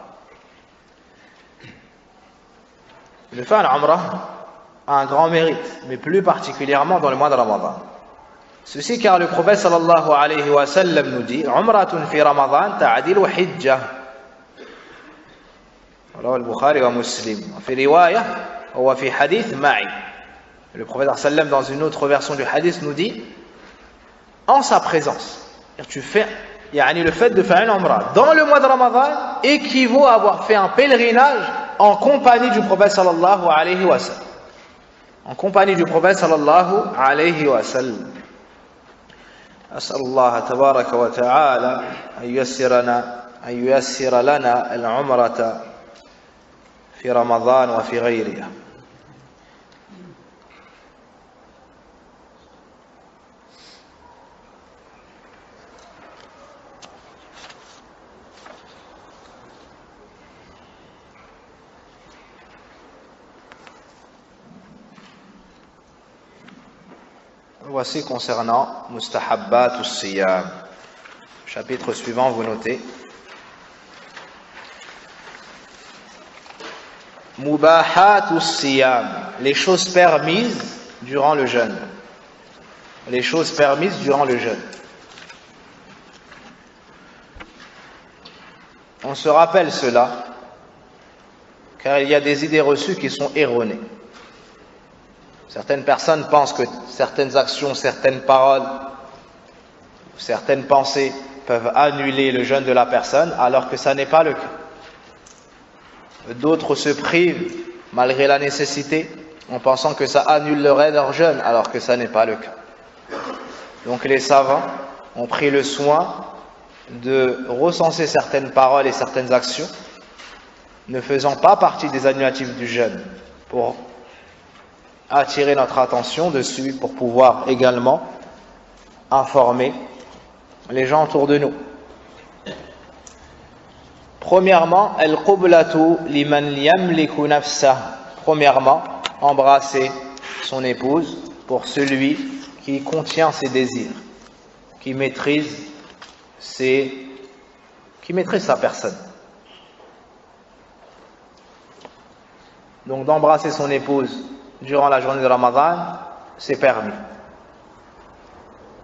Le faire la umrah a un grand mérite, mais plus particulièrement dans le mois de Ramadan. Ceci car le prophète sallallahu alayhi wa sallam nous dit umratun fi Ramadan ta'dilu hijjah. رواه البخاري ومسلم في رواية هو في حديث معي. Le prophète sallam dans une autre version du hadith nous dit en sa présence Tu fais, le fait de faire une umrah dans le mois de Ramadan équivaut à avoir fait un pèlerinage en compagnie du prophète sallallahu alayhi wa sallam. En compagnie du prophète sallallahu alayhi wa sallam. أسأل الله تبارك وتعالى أن ييسر لنا العمرة في رمضان وفي غيرها. Voici concernant Mustahabbat as-Siyam. Chapitre suivant, vous notez. Mubahat as-Siyam. Les choses permises durant le jeûne. Les choses permises durant le jeûne. On se rappelle cela, car il y a des idées reçues qui sont erronées. Certaines personnes pensent que certaines actions, certaines paroles, certaines pensées peuvent annuler le jeûne de la personne, alors que ça n'est pas le cas. D'autres se privent, malgré la nécessité, en pensant que ça annulerait leur jeûne, alors que ça n'est pas le cas. Donc les savants ont pris le soin de recenser certaines paroles et certaines actions, ne faisant pas partie des annulatifs du jeûne, pour attirer notre attention dessus, pour pouvoir également informer les gens autour de nous. Premièrement, al-qublatu liman yamliku nafsah. Premièrement, embrasser son épouse pour celui qui contient ses désirs, qui maîtrise sa personne. Donc d'embrasser son épouse durant la journée de Ramadan, c'est permis.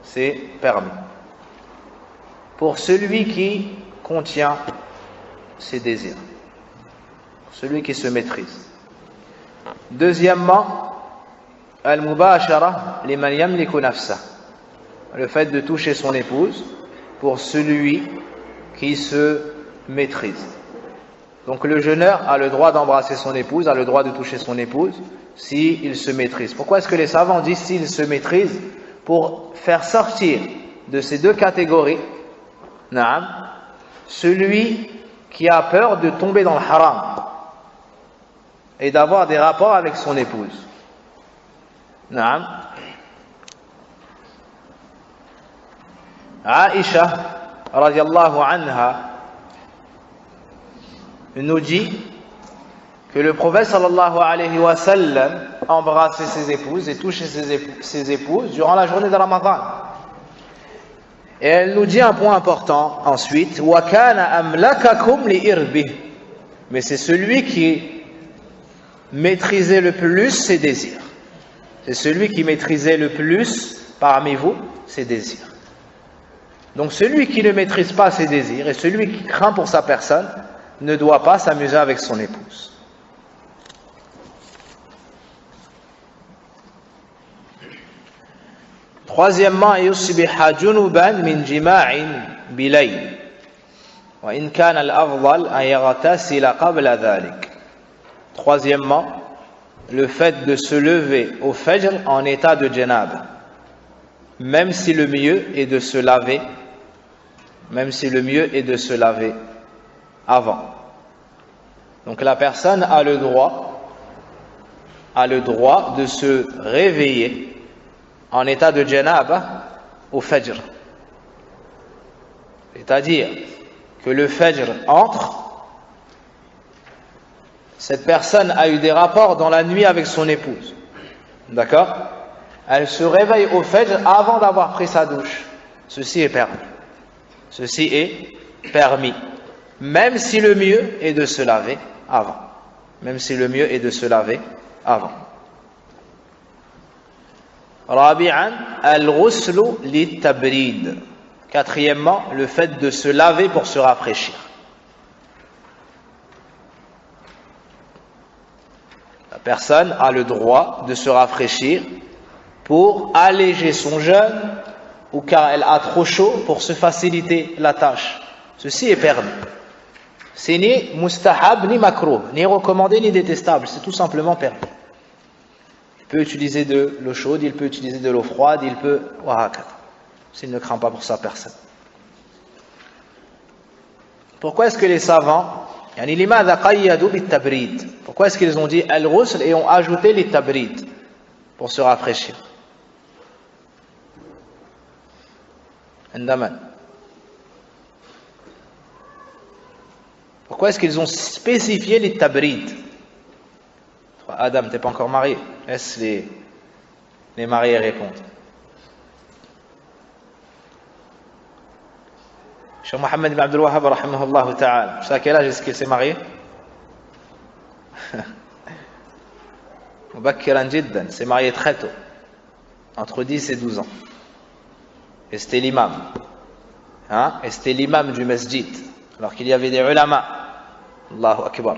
C'est permis. Pour celui qui contient ses désirs. Pour celui qui se maîtrise. Deuxièmement, al-mubashara liman yamliku nafsah. Le fait de toucher son épouse pour celui qui se maîtrise. Donc le jeûneur a le droit d'embrasser son épouse, a le droit de toucher son épouse, s'il se maîtrise. Pourquoi est-ce que les savants disent s'il se maîtrise? Pour faire sortir de ces deux catégories, celui qui a peur de tomber dans le haram et d'avoir des rapports avec son épouse. Aïcha, radiallahu anha, nous dit que le prophète sallallahu alayhi wa sallam embrassait ses épouses et touchait ses épouses durant la journée de Ramadan. Et elle nous dit un point important ensuite, wa kana amlakakum li irbih. Mais c'est celui qui maîtrisait le plus ses désirs. C'est celui qui maîtrisait le plus parmi vous ses désirs. Donc celui qui ne maîtrise pas ses désirs et celui qui craint pour sa personne ne doit pas s'amuser avec son épouse. Troisièmement, yusbiha junuban min jima'in bilayl. Wa in kana al-afdal an yaghtasila qabla dhalik. Troisièmement, le fait de se lever au fajr en état de janab, même si le mieux est de se laver, avant. Donc la personne a le droit de se réveiller en état de janaba au fajr. C'est-à-dire que le fajr entre, cette personne a eu des rapports dans la nuit avec son épouse. D'accord? Elle se réveille au fajr avant d'avoir pris sa douche. Ceci est permis. Ceci est permis. Même si le mieux est de se laver avant. Rabi'an, al-ghuslu lit-tabrid. Quatrièmement, le fait de se laver pour se rafraîchir. La personne a le droit de se rafraîchir pour alléger son jeûne ou car elle a trop chaud pour se faciliter la tâche. Ceci est permis. C'est ni mustahab, ni makruh, ni recommandé, ni détestable. C'est tout simplement permis. Il peut utiliser de l'eau chaude, il peut utiliser de l'eau froide, il peut... S'il ne craint pas pour sa personne. Pourquoi est-ce que les savants... Pourquoi est-ce qu'ils ont dit al-ghusl et ont ajouté les tabrid pour se rafraîchir? Pourquoi est-ce qu'ils ont spécifié les tabrid? Adam, t'es pas encore marié? Laisse les mariés répondre. Cheikh Mohammed ibn Abdul Wahhab rahimahullah ta'ala, tu sais à quel âge est-ce qu'il s'est marié? Mubakkiran jiddan, s'est marié très tôt, entre 10 et 12 ans. Et c'était l'imam. Et c'était l'imam du masjid, alors qu'il y avait des ulama. Allahu Akbar.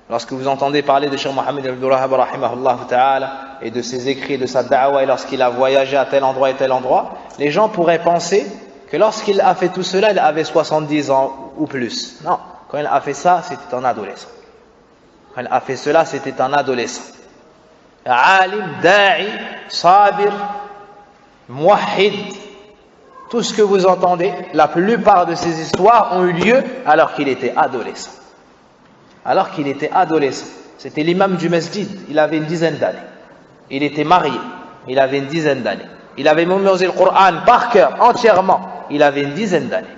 Lorsque vous entendez parler de Cheikh Mohammed ibn Abdul Wahhab rahimahullah ta'ala et de ses écrits, de sa da'wa, et lorsqu'il a voyagé à tel endroit et tel endroit, les gens pourraient penser que lorsqu'il a fait tout cela, il avait 70 ans ou plus. Non, quand il a fait ça, c'était un adolescent. Quand il a fait cela, c'était un adolescent. Alim, da'i, sabir, muwahhid, tout ce que vous entendez, la plupart de ces histoires ont eu lieu alors qu'il était adolescent. Alors qu'il était adolescent. C'était l'imam du masjid, il avait une dizaine d'années. Il était marié, il avait une dizaine d'années. Il avait mémorisé le Coran par cœur, entièrement. Il avait une dizaine d'années.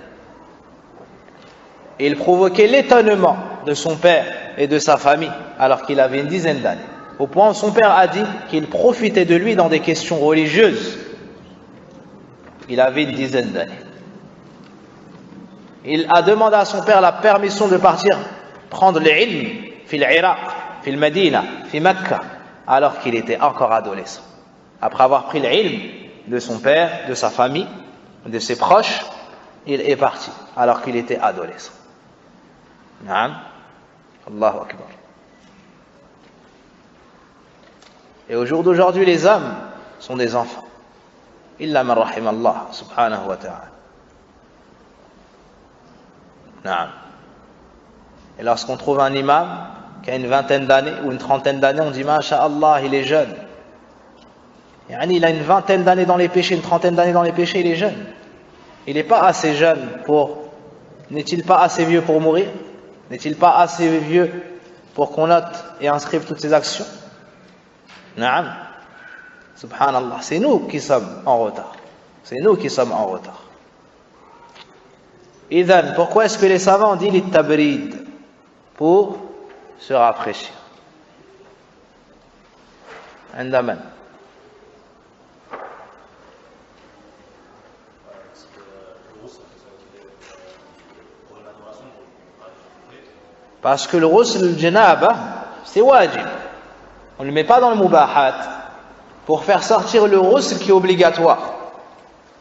Et il provoquait l'étonnement de son père et de sa famille, alors qu'il avait une dizaine d'années. Au point où son père a dit qu'il profitait de lui dans des questions religieuses. Il avait une dizaine d'années. Il a demandé à son père la permission de partir prendre l'ilm fil Iraq, fil Medina, fil Mecca, alors qu'il était encore adolescent. Après avoir pris l'ilm de son père, de sa famille, de ses proches, il est parti, alors qu'il était adolescent. Naam. Allahu Akbar. Et au jour d'aujourd'hui, les hommes sont des enfants. Illa man rahim Allah, subhanahu wa ta'ala. Naam. Et lorsqu'on trouve un imam qui a une vingtaine d'années ou une trentaine d'années, on dit Masha'Allah, il est jeune. Il a une vingtaine d'années dans les péchés, une trentaine d'années dans les péchés, il est jeune. Il n'est pas assez jeune pour... N'est-il pas assez vieux pour mourir? N'est-il pas assez vieux pour qu'on note et inscrive toutes ses actions? Naam. Subhanallah. C'est nous qui sommes en retard. C'est nous qui sommes en retard. Idhan, pourquoi est-ce que les savants ont dit les tabrid? Pour se rafraîchir. Andaman. Parce que le ghusl al-janaba, c'est wajib. On ne le met pas dans le mubahat pour faire sortir le ghusl qui est obligatoire.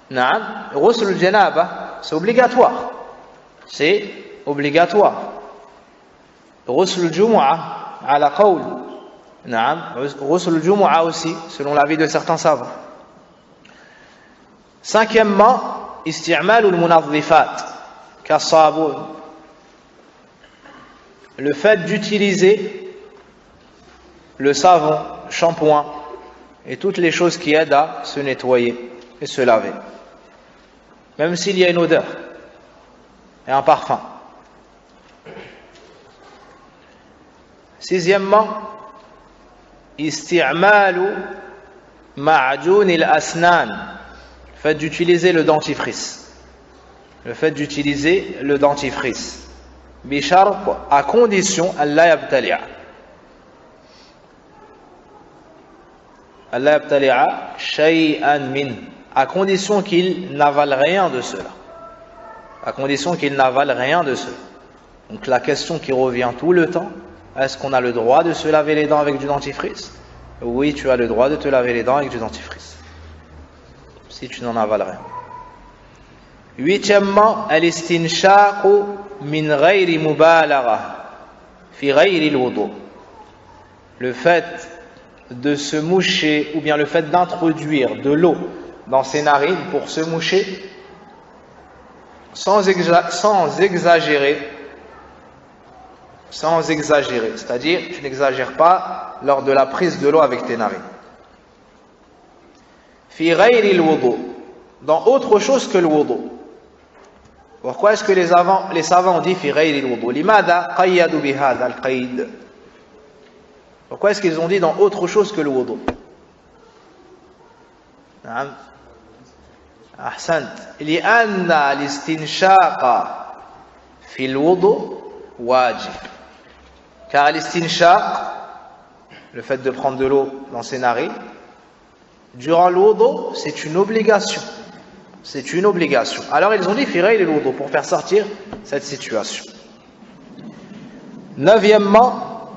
Naam, le ghusl al-janaba, c'est obligatoire. C'est obligatoire. Ghusl al-jumu'ah, ala qawl. Naam, ghusl al-jumu'ah aussi, selon l'avis de certains savants. Cinquièmement, isti'mal al-munadhifat, kas-sabun. Le fait d'utiliser le savon, shampoing et toutes les choses qui aident à se nettoyer et se laver. Même s'il y a une odeur et un parfum. Sixièmement, isti'malu ma'joun al-asnan. Le fait d'utiliser le dentifrice. Le fait d'utiliser le dentifrice. Bishar, à condition Allah yabtali'a. Allah yabtali'a shay'an min. À condition qu'il n'avale rien de cela. À condition qu'il n'avale rien de cela. Donc la question qui revient tout le temps, est-ce qu'on a le droit de se laver les dents avec du dentifrice? Oui, tu as le droit de te laver les dents avec du dentifrice. Si tu n'en avales rien. Huitièmement, al-istinshaqu min ghayri mubalagha fi ghayri al-wudu. Le fait de se moucher, ou bien le fait d'introduire de l'eau dans ses narines pour se moucher, sans exagérer, c'est-à-dire tu n'exagères pas lors de la prise de l'eau avec tes narines. Fi ghayri al-wudu, dans autre chose que le wudu. Pourquoi est-ce que les savants ont dit fi ghayri al-wudu? Limada qayyadu bi hadha al-qayd? Pourquoi est-ce qu'ils ont dit dans autre chose que le wudu? Naam. Ahsant. Li'anna al-istinshaqa fi al-wudu wajib. Car l'istinshaq, le fait de prendre de l'eau dans ses narines, durant le wudu, c'est une obligation. C'est une obligation. Alors ils ont dit fi ghayri al-wudu pour faire sortir cette situation. Neuvièmement,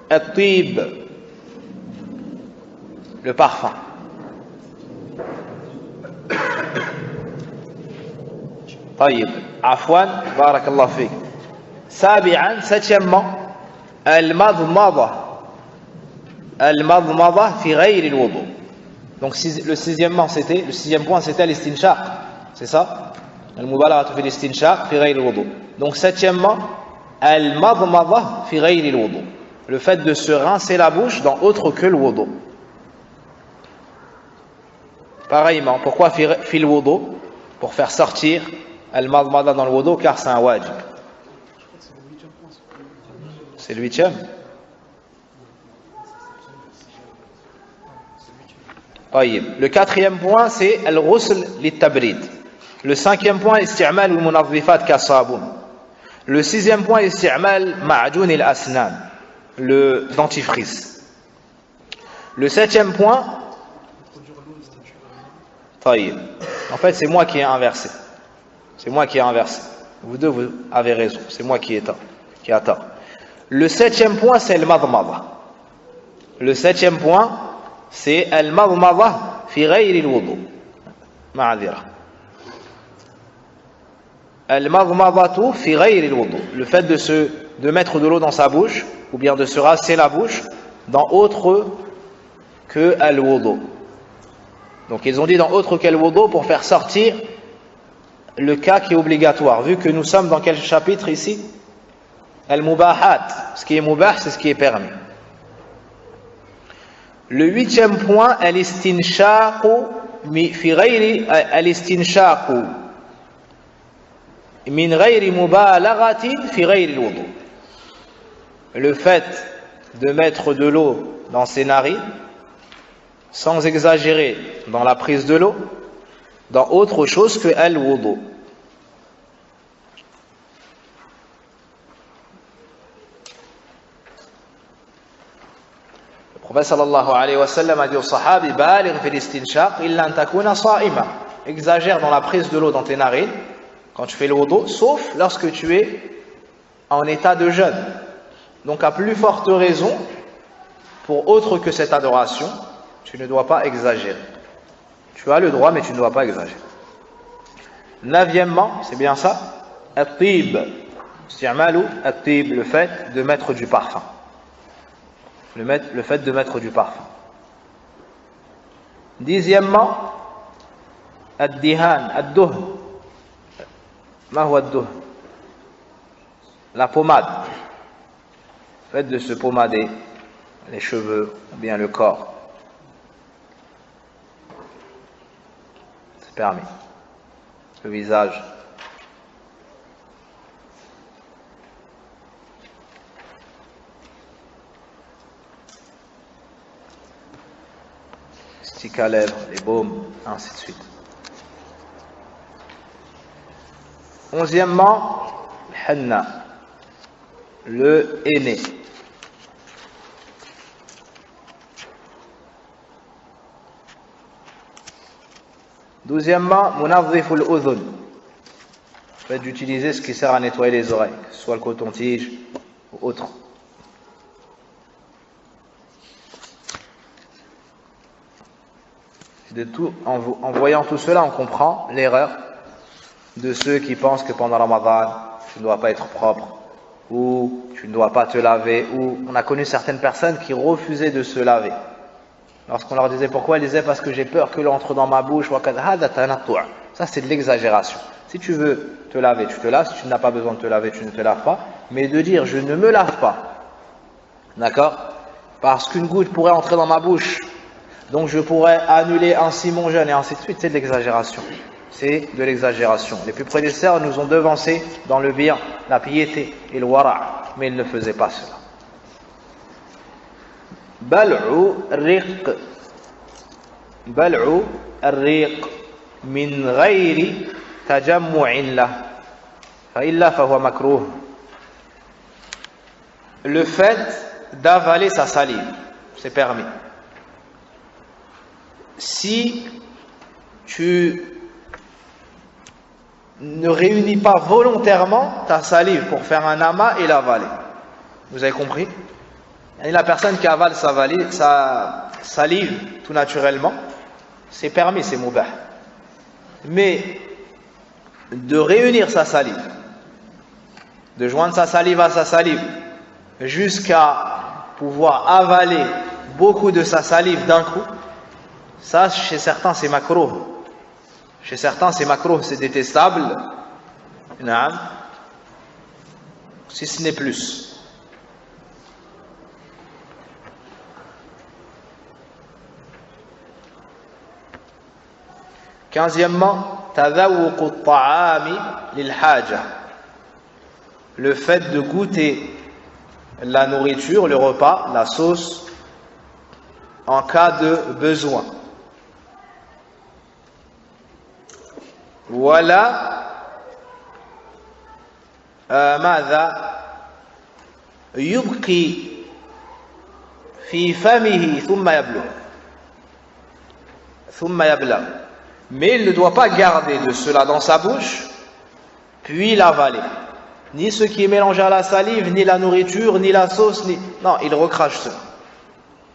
at-tib, le parfum. طيب عفوا بارك الله فيك. سابعا, septièmement, al-madmada fi ghayri al-wudu. Donc le sixième point c'était l'istinshaq, c'est ça, al-mubalaghatu fi l'istinshaq fi ghayri al-wudu. Donc septièmement, al-madmada fi ghayri al-wudu, le fait de se rincer la bouche dans autre que le wudu. Pareillement, pourquoi fi al-wudu? Pour faire sortir al-madmada dans le wudu, car c'est un wajib. C'est le huitième. Le quatrième point c'est al-ghusl lit-tabrid. Le cinquième point isti'mal al-munazzifat ka-sabun. Le sixième point isti'mal ma'joun al-asnan, le dentifrice. Le septième point, en fait c'est moi qui ai inversé. Vous deux vous avez raison, c'est moi qui ai tort. Le septième point c'est al-madmada. Le septième point c'est al-madmada fi ghayri al-wudu. Ma'adira. Al-madmadatu fi ghayri al-wudu, le fait de mettre de l'eau dans sa bouche ou bien de se rincer la bouche dans autre que al-wudu. Donc ils ont dit dans autre que al-wudu pour faire sortir le cas qui est obligatoire, vu que nous sommes dans quel chapitre ici? Al-mubahat, ce qui est mubah c'est ce qui est permis. Le huitième point, al-istinshaqu fi ghayri al-istinshaqu min ghayri mubalaghatin fi ghayri al-wudu, le fait de mettre de l'eau dans ses narines sans exagérer dans la prise de l'eau dans autre chose que al-wudu. Le prophète sallallahu alayhi wa sallam a dit aux sahabi baligh fi al-istinshaq illa an takuna sa'ima, exagère dans la prise de l'eau dans tes narines quand tu fais le wudu, sauf lorsque tu es en état de jeûne. Donc à plus forte raison, pour autre que cette adoration, tu ne dois pas exagérer. Tu as le droit, mais tu ne dois pas exagérer. Neuvièmement, c'est bien ça, at-tib, isti'malu at-tib, le fait de mettre du parfum. Le fait de mettre du parfum. Dixièmement, ad-dihan, ad-duhn. Ma huwa ad-duhn? La pommade. Le fait de se pommader les cheveux ou bien le corps. C'est permis. Le visage. Stick à lèvres, les baumes, ainsi de suite. Onzièmement, henna, le henné. Douzièmement, munadhif al-udhun, le fait d'utiliser ce qui sert à nettoyer les oreilles, que ce soit le coton-tige ou autre. En voyant tout cela, on comprend l'erreur de ceux qui pensent que pendant Ramadan, tu ne dois pas être propre, ou tu ne dois pas te laver, ou on a connu certaines personnes qui refusaient de se laver. Lorsqu'on leur disait pourquoi, ils disaient parce que j'ai peur que l'eau entre dans ma bouche. Ça c'est de l'exagération. Si tu veux te laver, tu te laves. Si tu n'as pas besoin de te laver, tu ne te laves pas. Mais de dire je ne me lave pas, d'accord, parce qu'une goutte pourrait entrer dans ma bouche, donc je pourrais annuler ainsi mon jeûne et ainsi de suite, c'est de l'exagération. C'est de l'exagération. Les plus prédécesseurs nous ont devancés dans le bien, la piété et le wara', mais ils ne faisaient pas cela. Bal'u riq, bal'u riq min ghayri tajammu'in lah, fa illa fa huwa makruh. Le fait d'avaler sa salive, c'est permis. Si tu ne réunis pas volontairement ta salive pour faire un amas et l'avaler. Vous avez compris? Et la personne qui avale sa salive tout naturellement, c'est permis, c'est mubah. Mais de réunir sa salive, de joindre sa salive à sa salive, jusqu'à pouvoir avaler beaucoup de sa salive d'un coup, ça chez certains c'est makruh. Chez certains c'est makruh, c'est détestable. Naam. Si ce n'est plus. Quinzièmement, tadawuq at-ta'ami lil-haja. Le fait de goûter la nourriture, le repas, la sauce, en cas de besoin. Voilà ماذا يبقي في فمه ثم يبلغ. Mais il ne doit pas garder de cela dans sa bouche puis l'avaler. Ni ce qui est mélangé à la salive, ni la nourriture, ni la sauce, ni... Non, il recrache cela.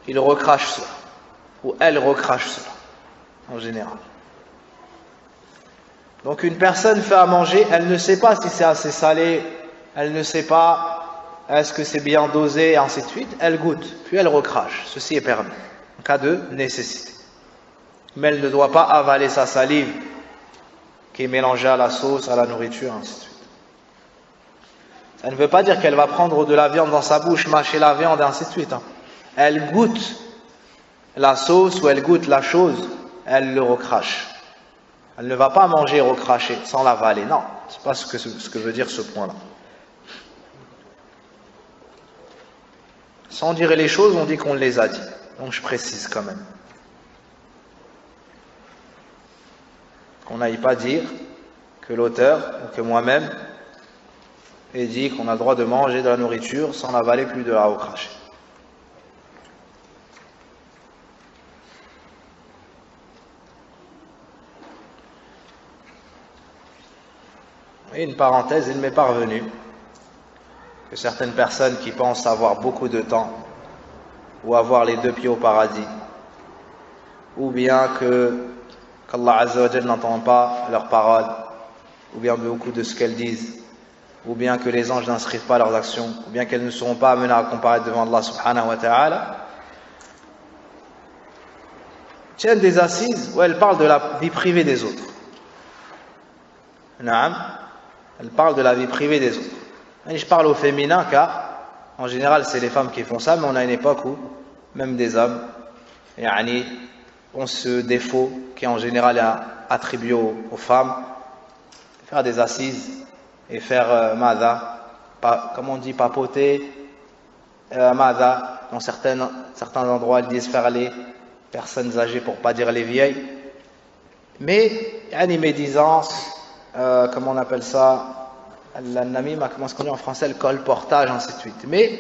Il recrache cela. Ou elle recrache cela, en général. Donc une personne fait à manger, elle ne sait pas si c'est assez salé, elle ne sait pas est-ce que c'est bien dosé, et ainsi de suite. Elle goûte, puis elle recrache. Ceci est permis, en cas de nécessité. Mais elle ne doit pas avaler sa salive, qui est mélangée à la sauce, à la nourriture, ainsi de suite. Ça ne veut pas dire qu'elle va prendre de la viande dans sa bouche, mâcher la viande, et ainsi de suite. Elle goûte la sauce ou elle goûte la chose, elle le recrache. Elle ne va pas manger et recracher sans l'avaler. Non, ce n'est pas ce que veut dire ce point-là. Sans dire les choses, on dit qu'on les a dit. Donc je précise quand même. Qu'on n'aille pas dire que l'auteur, ou que moi-même, ait dit qu'on a le droit de manger de la nourriture sans l'avaler plus de la recracher. Et une parenthèse, il m'est parvenu que certaines personnes qui pensent avoir beaucoup de temps ou avoir les deux pieds au paradis, ou bien qu'Allah Azza wa Jalla n'entend pas leurs paroles, ou bien beaucoup de ce qu'elles disent, ou bien que les anges n'inscrivent pas leurs actions, ou bien qu'elles ne seront pas amenées à comparaître devant Allah subhanahu wa ta'ala, tiennent des assises où elles parlent de la vie privée des autres. Naam. Elle parle de la vie privée des autres. Et je parle au féminin car, en général, c'est les femmes qui font ça, mais on a une époque où, même des hommes, ont ce défaut qui, en général, est attribué aux femmes, faire des assises et faire comme on dit, papoter, dans certains endroits, ils disent faire les personnes âgées pour pas dire les vieilles. Mais, il y a une médisance, comment on appelle ça, l'annamima, comment est-ce qu'on dit en français, le colportage, ainsi de suite. Mais,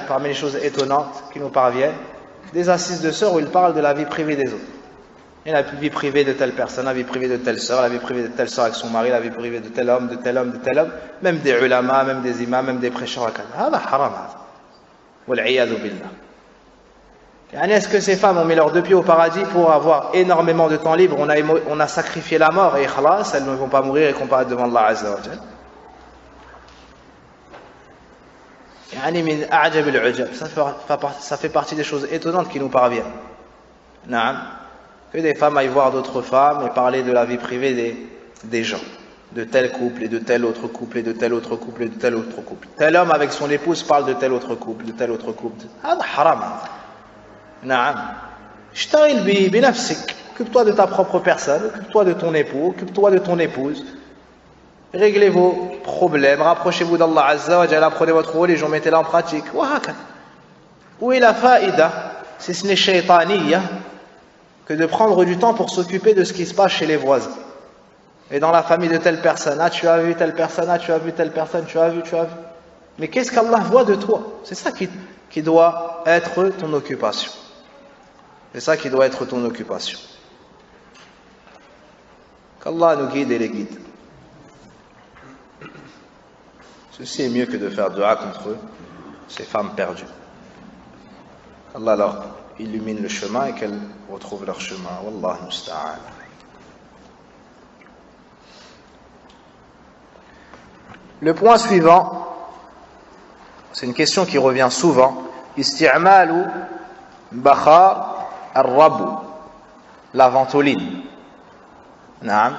parmi les choses étonnantes qui nous parviennent, des assises de sœurs où ils parlent de la vie privée des autres. Et la vie privée de telle personne, la vie privée de telle sœur, la vie privée de telle sœur avec son mari, la vie privée de tel homme, de tel homme, de tel homme, même des ulama, même des imams, même des prêcheurs. C'est haram. Wal'iyadu billah. Est-ce que ces femmes ont mis leurs deux pieds au paradis pour avoir énormément de temps libre? On a sacrifié la mort et khalas, elles ne vont pas mourir et comparaître devant Allah Azza wa Jal. يعني من أعجب العجب. Ça fait partie des choses étonnantes qui nous parviennent. Naam. Que des femmes aillent voir d'autres femmes et parler de la vie privée des gens, de tel couple et de tel autre couple et de tel autre couple et de tel autre couple. Tel homme avec son épouse parle de tel autre couple, de tel autre couple. هذا حرام. نعم. اشتغل بنفسك. Occupe-toi de ta propre personne, occupe-toi de ton époux, occupe-toi de ton épouse. Réglez vos problèmes, rapprochez-vous d'Allah Azza wa Jalla, apprenez votre religion, mettez-la en pratique. Où est la faïda, si ce n'est shaytaniya, que de prendre du temps pour s'occuper de ce qui se passe chez les voisins et dans la famille de telle personne. Ah, tu as vu telle personne, ah, tu as vu telle personne, tu as vu. Mais qu'est-ce qu'Allah voit de toi? C'est ça qui doit être ton occupation. C'est ça qui doit être ton occupation. Qu'Allah nous guide et les guide. Ceci est mieux que de faire dua contre eux, ces femmes perdues. Allah leur illumine le chemin et qu'elles retrouvent leur chemin. Wallah musta'an. Le point suivant, c'est une question qui revient souvent. Isti'malu bakhar ar-rabu, la ventoline. Naam,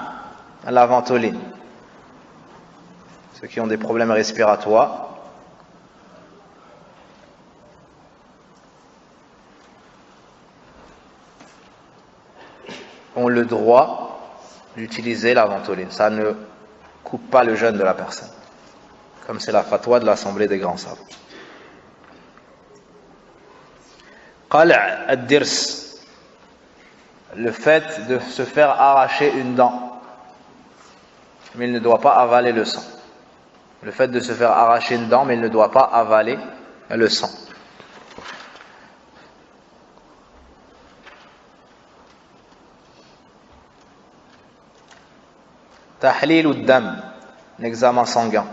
la ventoline. Ceux qui ont des problèmes respiratoires. Ont le droit d'utiliser la ventoline. Ça ne coupe pas le jeûne de la personne. Comme c'est la fatwa de l'Assemblée des grands savants. Qal' ad-dirs, le fait de se faire arracher une dent, mais il ne doit pas avaler le sang. Le fait de se faire arracher une dent, mais il ne doit pas avaler le sang. Tahlil ad-dam, l'examen sanguin.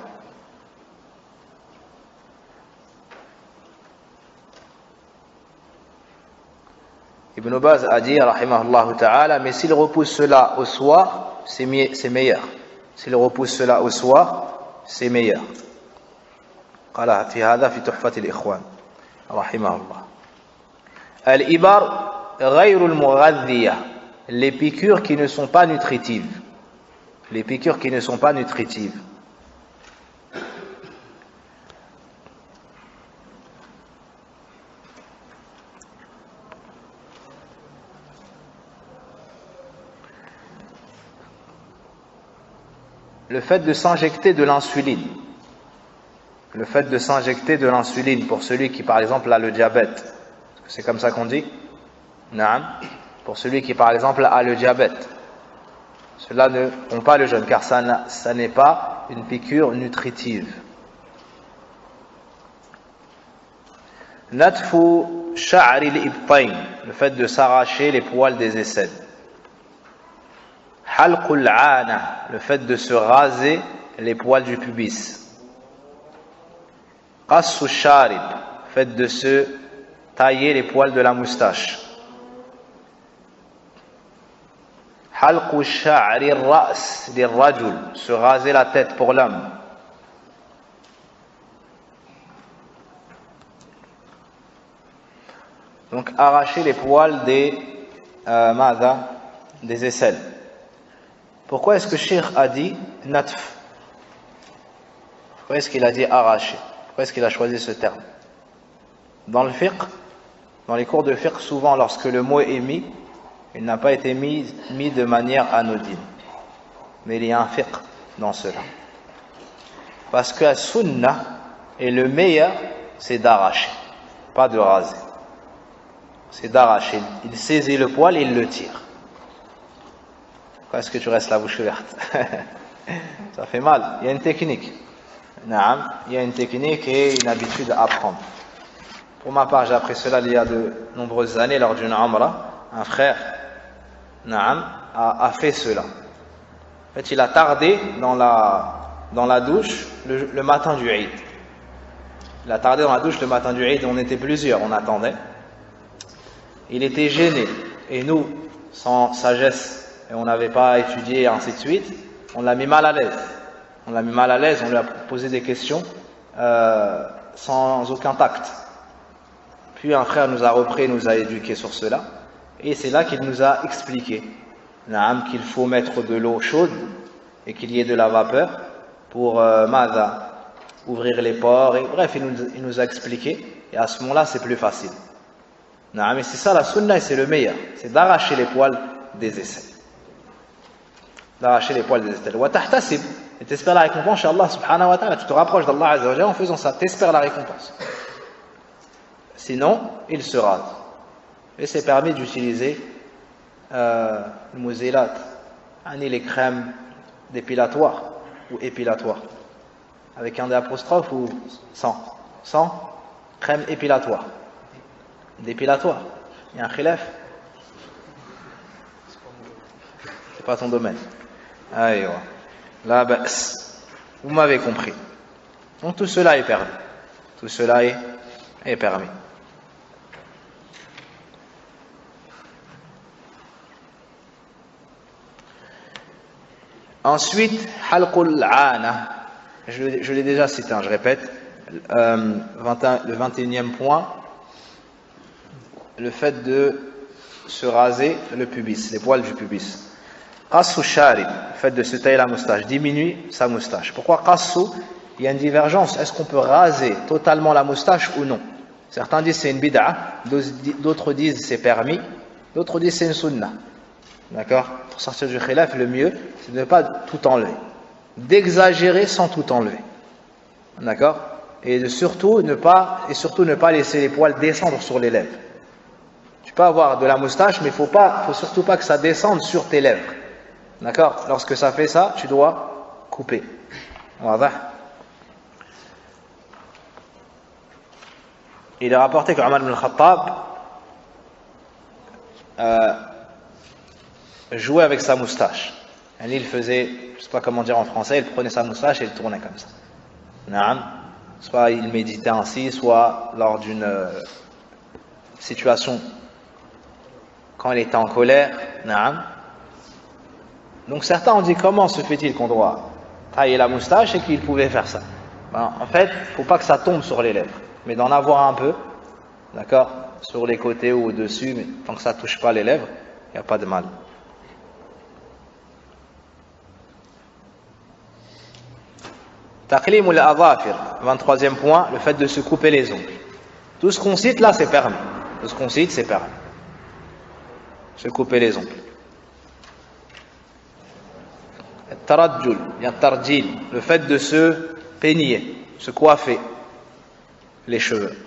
Ibn Baz a dit, rahimahullah ta'ala, mais s'il repousse cela au soir, c'est meilleur. S'il repousse cela au soir, c'est meilleur. قال في هذا في تحفة الإخوان رحمه الله. الإبر غير المغذية, les piqûres qui ne sont pas nutritives. Les piqûres qui ne sont pas nutritives. Le fait de s'injecter de l'insuline. Le fait de s'injecter de l'insuline pour celui qui, par exemple, a le diabète. C'est comme ça qu'on dit? Naam. Pour celui qui, par exemple, a le diabète. Cela ne rompt pas le jeûne, car ça n'est pas une piqûre nutritive. Natfu sha'ri al-ibtayn, le fait de s'arracher les poils des aisselles. Halqul 'ana, le fait de se raser les poils du pubis. Qassu sharib, le fait de se tailler les poils de la moustache. Halqu sha'ri ar-ra's lirrajul, se raser la tête pour l'homme. Donc arracher les poils des aisselles. Pourquoi est-ce que Cheikh a dit natf? Pourquoi est-ce qu'il a dit arracher? Pourquoi est-ce qu'il a choisi ce terme? Dans le fiqh, dans les cours de fiqh, souvent lorsque le mot est mis, il n'a pas été mis de manière anodine. Mais il y a un fiqh dans cela. Parce que la sunnah, et le meilleur, c'est d'arracher, pas de raser. C'est d'arracher. Il saisit le poil et il le tire. Pourquoi est-ce que tu restes la bouche ouverte? Ça fait mal. Il y a une technique. Naam. Il y a une technique et une habitude à apprendre. Pour ma part, j'ai appris cela il y a de nombreuses années lors d'une umrah. Un frère, Naam, a fait cela. En fait, il a tardé dans la douche le matin du Eid. Il a tardé dans la douche le matin du Eid. On était plusieurs, on attendait. Il était gêné. Et nous, sans sagesse, et on n'avait pas étudié, et ainsi de suite, on l'a mis mal à l'aise. On l'a mis mal à l'aise, on lui a posé des questions sans aucun tact. Puis un frère nous a repris, nous a éduqués sur cela, et c'est là qu'il nous a expliqué qu'il faut mettre de l'eau chaude et qu'il y ait de la vapeur pour ouvrir les pores, et bref, il nous a expliqué, et à ce moment-là c'est plus facile. Mais c'est ça la sunna et c'est le meilleur, c'est d'arracher les poils des aisselles. D'arracher les poils des aisselles. Wa tahtasib, et t'espères la récompense chez Allah subhanahu wa ta'ala, tu te rapproches d'Allah azza wa jalla en faisant ça, t'espères la récompense. Sinon, il se rase. Et c'est permis d'utiliser le muzilat, les crèmes dépilatoires ou épilatoires. Avec un D apostrophe ou sans? Sans crème épilatoire. Dépilatoire. Il y a un khilaf? C'est pas ton domaine. Aïe, là, vous m'avez compris. Donc tout cela est permis. Tout cela est permis. Ensuite, halqul aana. Je l'ai déjà cité, je répète. Le 21e point, le fait de se raser le pubis, les poils du pubis. Qassu sharib, le fait de se tailler la moustache, diminue sa moustache. Pourquoi qassu? Il y a une divergence. Est-ce qu'on peut raser totalement la moustache ou non? Certains disent c'est une bid'a, d'autres disent c'est permis, d'autres disent c'est une sunna. D'accord? Pour sortir du khilaf, le mieux, c'est de ne pas tout enlever. D'exagérer sans tout enlever. D'accord? Et de surtout ne pas laisser les poils descendre sur les lèvres. Tu peux avoir de la moustache, mais il faut surtout pas que ça descende sur tes lèvres. D'accord? Lorsque ça fait ça, tu dois couper. Voilà. Il est rapporté que Omar ibn al-Khattab jouait avec sa moustache. Il faisait, je ne sais pas comment dire en français, il prenait sa moustache et il tournait comme ça. Soit il méditait ainsi, soit lors d'une situation quand il était en colère. Donc certains ont dit comment se fait-il qu'on doit tailler la moustache et qu'il pouvait faire ça. En fait, il ne faut pas que ça tombe sur les lèvres, mais d'en avoir un peu, d'accord, sur les côtés ou au-dessus, mais tant que ça ne touche pas les lèvres, il n'y a pas de mal. Taqlim al-adhafir, 23e point, le fait de se couper les ongles. Tout ce qu'on cite là, c'est permis. Tout ce qu'on cite, c'est permis. Se couper les ongles. Tarajjul, il y a tarjil, le fait de se peigner, se coiffer les cheveux.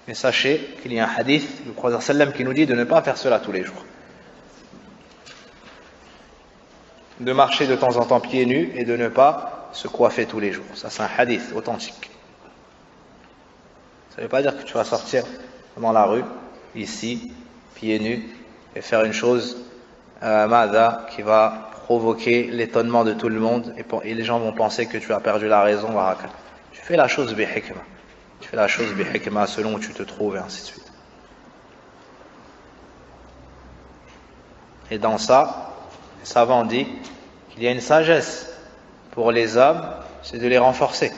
Mais sachez qu'il y a un hadith du prophète sallam qui nous dit de ne pas faire cela tous les jours. De marcher de temps en temps pieds nus et de ne pas se coiffer tous les jours. Ça, c'est un hadith authentique. Ça ne veut pas dire que tu vas sortir dans la rue, ici, pieds nus, et faire une chose qui va provoquer l'étonnement de tout le monde, et les gens vont penser que tu as perdu la raison. Tu fais la chose bi-hikma. Tu fais la chose bi-hikma selon où tu te trouves, et ainsi de suite. Et dans ça, les savants disent qu'il y a une sagesse pour les hommes, c'est de les renforcer.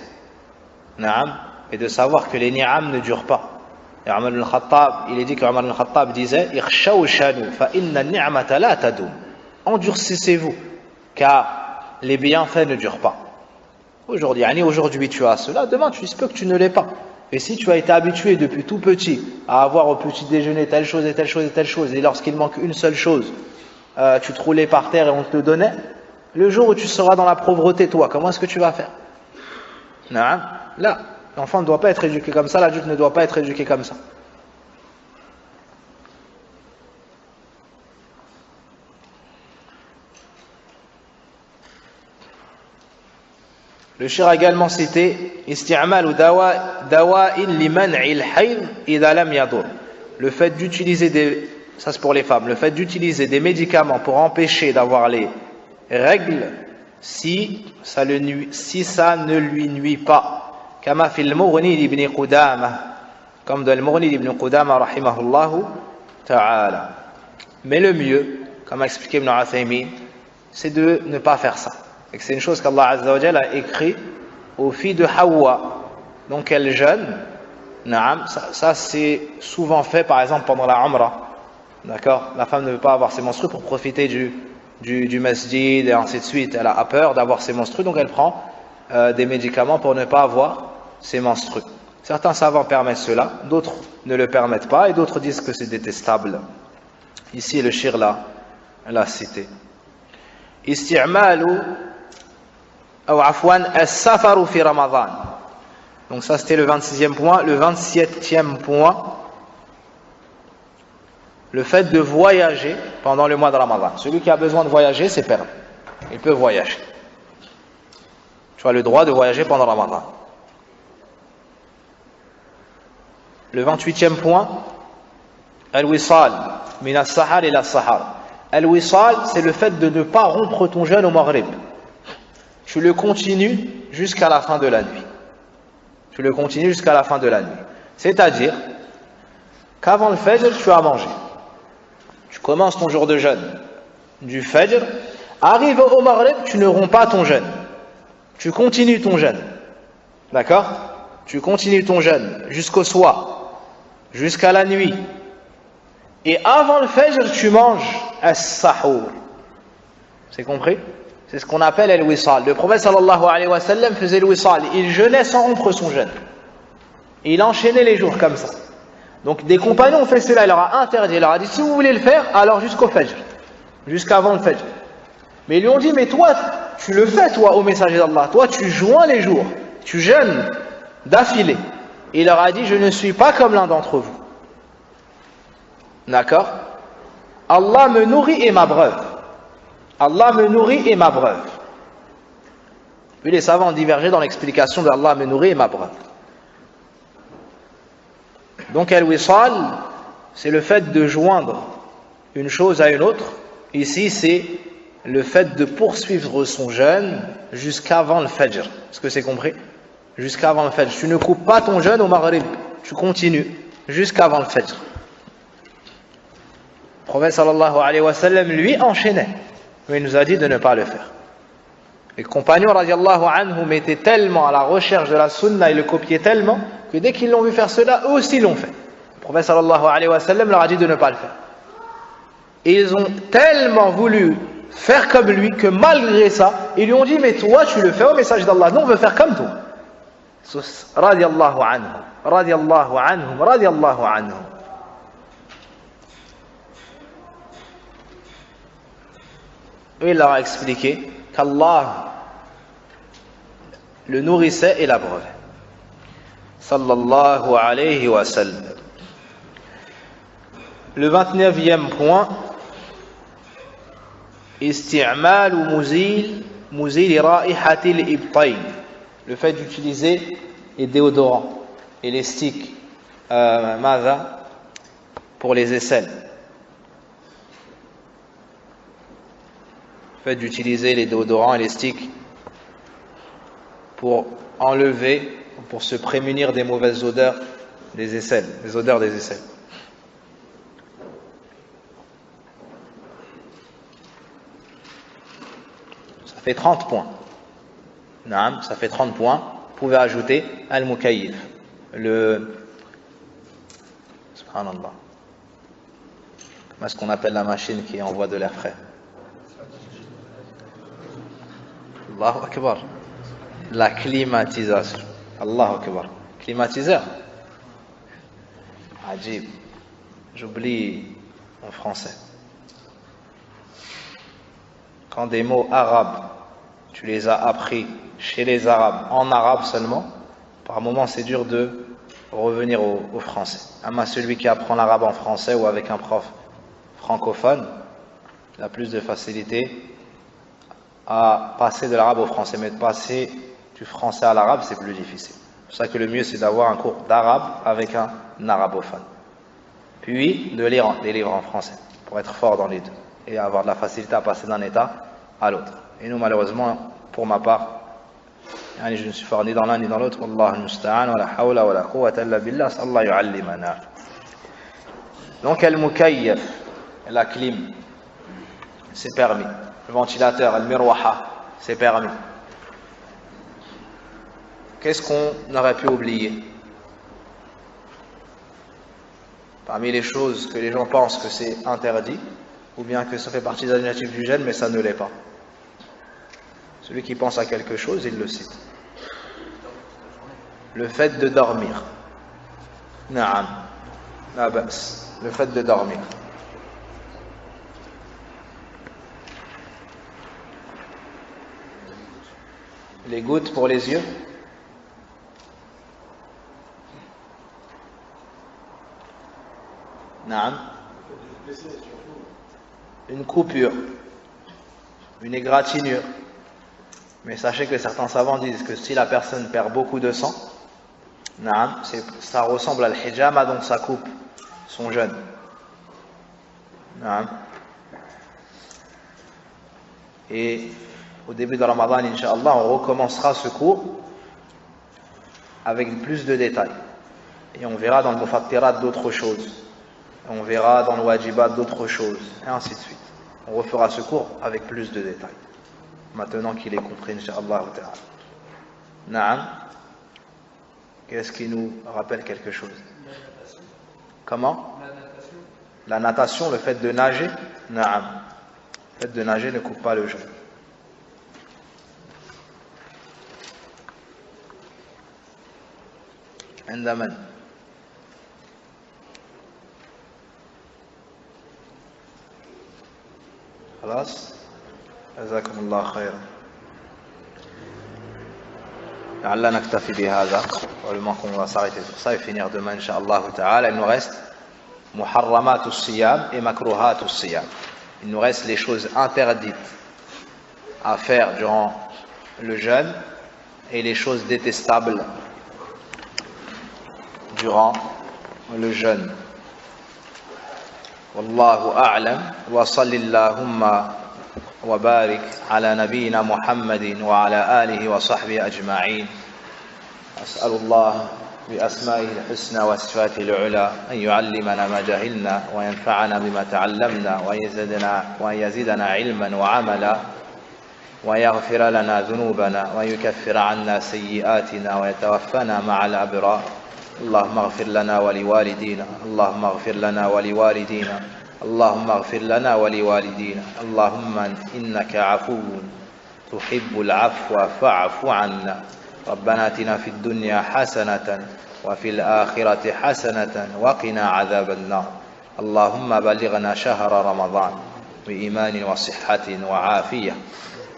Et de savoir que les ni'am ne durent pas. Et Omar ibn al-Khattab, il est dit que Omar ibn al-Khattab disait Ikhshawshanu fa inna ni'mata la tadum. Endurcissez-vous, car les bienfaits ne durent pas. Aujourd'hui tu as cela, demain tu se peut que tu ne l'aies pas. Et si tu as été habitué depuis tout petit à avoir au petit déjeuner telle chose et telle chose et telle chose, et lorsqu'il manque une seule chose, tu te roulais par terre et on te le donnait, le jour où tu seras dans la pauvreté, toi, comment est-ce que tu vas faire? Là, l'enfant ne doit pas être éduqué comme ça, l'adulte ne doit pas être éduqué comme ça. Le cheikh a également cité isti'mal dawa'in liman'il hayd idha lam yadur. Le fait d'utiliser ça c'est pour les femmes, le fait d'utiliser des médicaments pour empêcher d'avoir les règles si ça ne lui nuit pas. Kama fil Mughni ibn Qudamah, comme dans le Mughni ibn Qudamah rahimahullahu ta'ala. Mais le mieux, comme a expliqué Ibn Uthaymin, c'est de ne pas faire ça. et que c'est une chose qu'Allah Azza wa Jalla a écrit aux filles de Hawa. Donc elles jeûnent. Ça c'est souvent fait par exemple pendant la Umrah. D'accord? La femme ne veut pas avoir ses menstrues pour profiter du masjid et ainsi de suite. Elle a peur d'avoir ses menstrues, donc elle prend des médicaments pour ne pas avoir ses menstrues. Certains savants permettent cela, d'autres ne le permettent pas et d'autres disent que c'est détestable. Ici le shir l'a cité. Isti'malu ou afwan as-safaru fi Ramadan. Donc ça c'était le 26e point. Le 27e point, le fait de voyager pendant le mois de Ramadan. Celui qui a besoin de voyager, c'est permis. Il peut voyager. Tu as le droit de voyager pendant Ramadan. Le 28e point, al-wisal min as-sahar ila as-sahar. Al-wisal, c'est le fait de ne pas rompre ton jeûne au maghrib. Tu le continues jusqu'à la fin de la nuit. Tu le continues jusqu'à la fin de la nuit. C'est-à-dire qu'avant le fajr, tu as mangé. Tu commences ton jour de jeûne du fajr. Arrive au maghrib, tu ne romps pas ton jeûne. Tu continues ton jeûne. D'accord? Tu continues ton jeûne jusqu'au soir, jusqu'à la nuit. Et avant le fajr, tu manges as-sahur. C'est compris? C'est ce qu'on appelle al-wisal. Le prophète sallallahu alayhi wa sallam faisait le wisal. Il jeûnait sans rompre son jeûne. Il enchaînait les jours comme ça. Donc des compagnons ont fait cela. Il leur a interdit. Il leur a dit, si vous voulez le faire, alors jusqu'au fajr. Jusqu'avant le fajr. Mais ils lui ont dit, mais toi, tu le fais, toi, au messager d'Allah. Toi, tu joins les jours. Tu jeûnes d'affilée. Il leur a dit, je ne suis pas comme l'un d'entre vous. D'accord? Allah me nourrit et m'abreuve. Allah me nourrit et m'abreuve. Puis les savants ont divergé dans l'explication de Allah me nourrit et m'abreuve. Donc al-wisal, c'est le fait de joindre une chose à une autre. Ici, c'est le fait de poursuivre son jeûne jusqu'avant le fajr. Est-ce que c'est compris? Jusqu'avant le fajr. Tu ne coupes pas ton jeûne au maghrib. Tu continues jusqu'avant le fajr. Le prophète sallallahu alayhi wa sallam, lui, enchaînait. Mais il nous a dit de ne pas le faire. Les compagnons radiallahu anhum étaient tellement à la recherche de la sunna et le copiaient tellement que dès qu'ils l'ont vu faire cela, eux aussi l'ont fait. Le prophète sallallahu alayhi wa sallam leur a dit de ne pas le faire. Et ils ont tellement voulu faire comme lui que malgré ça, ils lui ont dit, mais toi tu le fais au message d'Allah, nous on veut faire comme toi. Radiallahu anhum, radiallahu anhum, radiallahu anhum. Et il leur a expliqué qu'Allah le nourrissait et l'abreuvait. Sallallahu alayhi wa sallam. Le 29e point, isti'mal ou muzil ra'ihatil ibtayn. Le fait d'utiliser les déodorants et les sticks pour les aisselles. Le fait d'utiliser les déodorants et les sticks pour enlever, pour se prémunir des mauvaises odeurs des aisselles, des odeurs des aisselles. Ça fait 30 points. Naam, ça fait 30 points. Vous pouvez ajouter al-mukayyif. Subhanallah. Comment est-ce qu'on appelle la machine qui envoie de l'air frais? Allahu Akbar. La climatisation. Allahu Akbar. Climatiseur. Ajib. J'oublie en français. Quand des mots arabes, tu les as appris chez les arabes, en arabe seulement, par moments c'est dur de revenir au français. Ama celui qui apprend l'arabe en français ou avec un prof francophone, il a plus de facilité à passer de l'arabe au français, mais de passer du français à l'arabe, c'est plus difficile. C'est pour ça que le mieux, c'est d'avoir un cours d'arabe avec un arabophone. Puis, de lire des livres en français, pour être fort dans les deux, et avoir de la facilité à passer d'un état à l'autre. Et nous, malheureusement, pour ma part, je ne suis fort ni dans l'un ni dans l'autre. Wallahu musta'an, wa la hawla wa la quwwata illa billah, Allah yu'allimana. Donc, al-mukayyaf, la clim, c'est permis. Le ventilateur, al-mirwaha, c'est permis. Qu'est-ce qu'on aurait pu oublier? Parmi les choses que les gens pensent que c'est interdit, ou bien que ça fait partie des adjectifs du jeûne, mais ça ne l'est pas. Celui qui pense à quelque chose, il le cite. Le fait de dormir. Naam. La bas. Le fait de dormir. Les gouttes pour les yeux. Naam. Une coupure. Une égratignure. Mais sachez que certains savants disent que si la personne perd beaucoup de sang, ça ressemble à l'hijama, donc ça coupe son jeûne. Et au début de Ramadan, Inch'Allah, on recommencera ce cours avec plus de détails. Et on verra dans le Mufattirat d'autres choses. On verra dans le Wajibat d'autres choses. Et ainsi de suite. On refera ce cours avec plus de détails. Maintenant qu'il est compris, Inch'Allah. Naam. Qu'est-ce qui nous rappelle quelque chose? Comment? La natation, le fait de nager. Naam. Le fait de nager ne coupe pas le jeûne. عندما خلاص جزاكم الله خيرا لعلنا نكتفي بهذا probablement qu'on va s'arrêter sur ça et finir demain Inch'Allah ta'ala. Il nous reste muharramat as-siyam et makruhat as-siyam. Il nous reste les choses interdites à faire durant le jeûne et les choses détestables durant le jeûne. Wallahu a'lam wa sallallahu wa barik ala nabiyyina Muhammadin wa ala alihi wa sahbihi ajma'in. As'alullah bi asma'ihi al-husna wa sifatihi al-ula an yu'allimana ma jahilna wa yanfa'ana bima ta'allamna wa yazidana ilman wa amala wa yaghfir lana dhunubana wa yukaffir 'anna sayyi'atina wa yatawaffana ma'al abrar. اللهم اغفر لنا ولوالدينا اللهم اغفر لنا ولوالدينا اللهم اغفر لنا ولوالدينا اللهم إنك عفو تحب العفو فاعف عنا ربنا آتنا في الدنيا حسنة وفي الآخرة حسنة وقنا عذاب النار اللهم بلغنا شهر رمضان بإيمان وصحة وعافية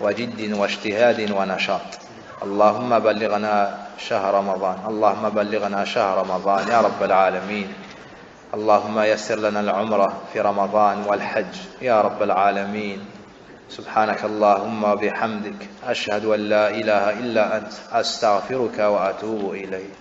وجد واجتهاد ونشاط اللهم بلغنا شهر رمضان اللهم بلغنا شهر رمضان يا رب العالمين اللهم يسر لنا العمرة في رمضان والحج يا رب العالمين سبحانك اللهم وبحمدك أشهد أن لا إله إلا أنت أستغفرك وأتوب إليك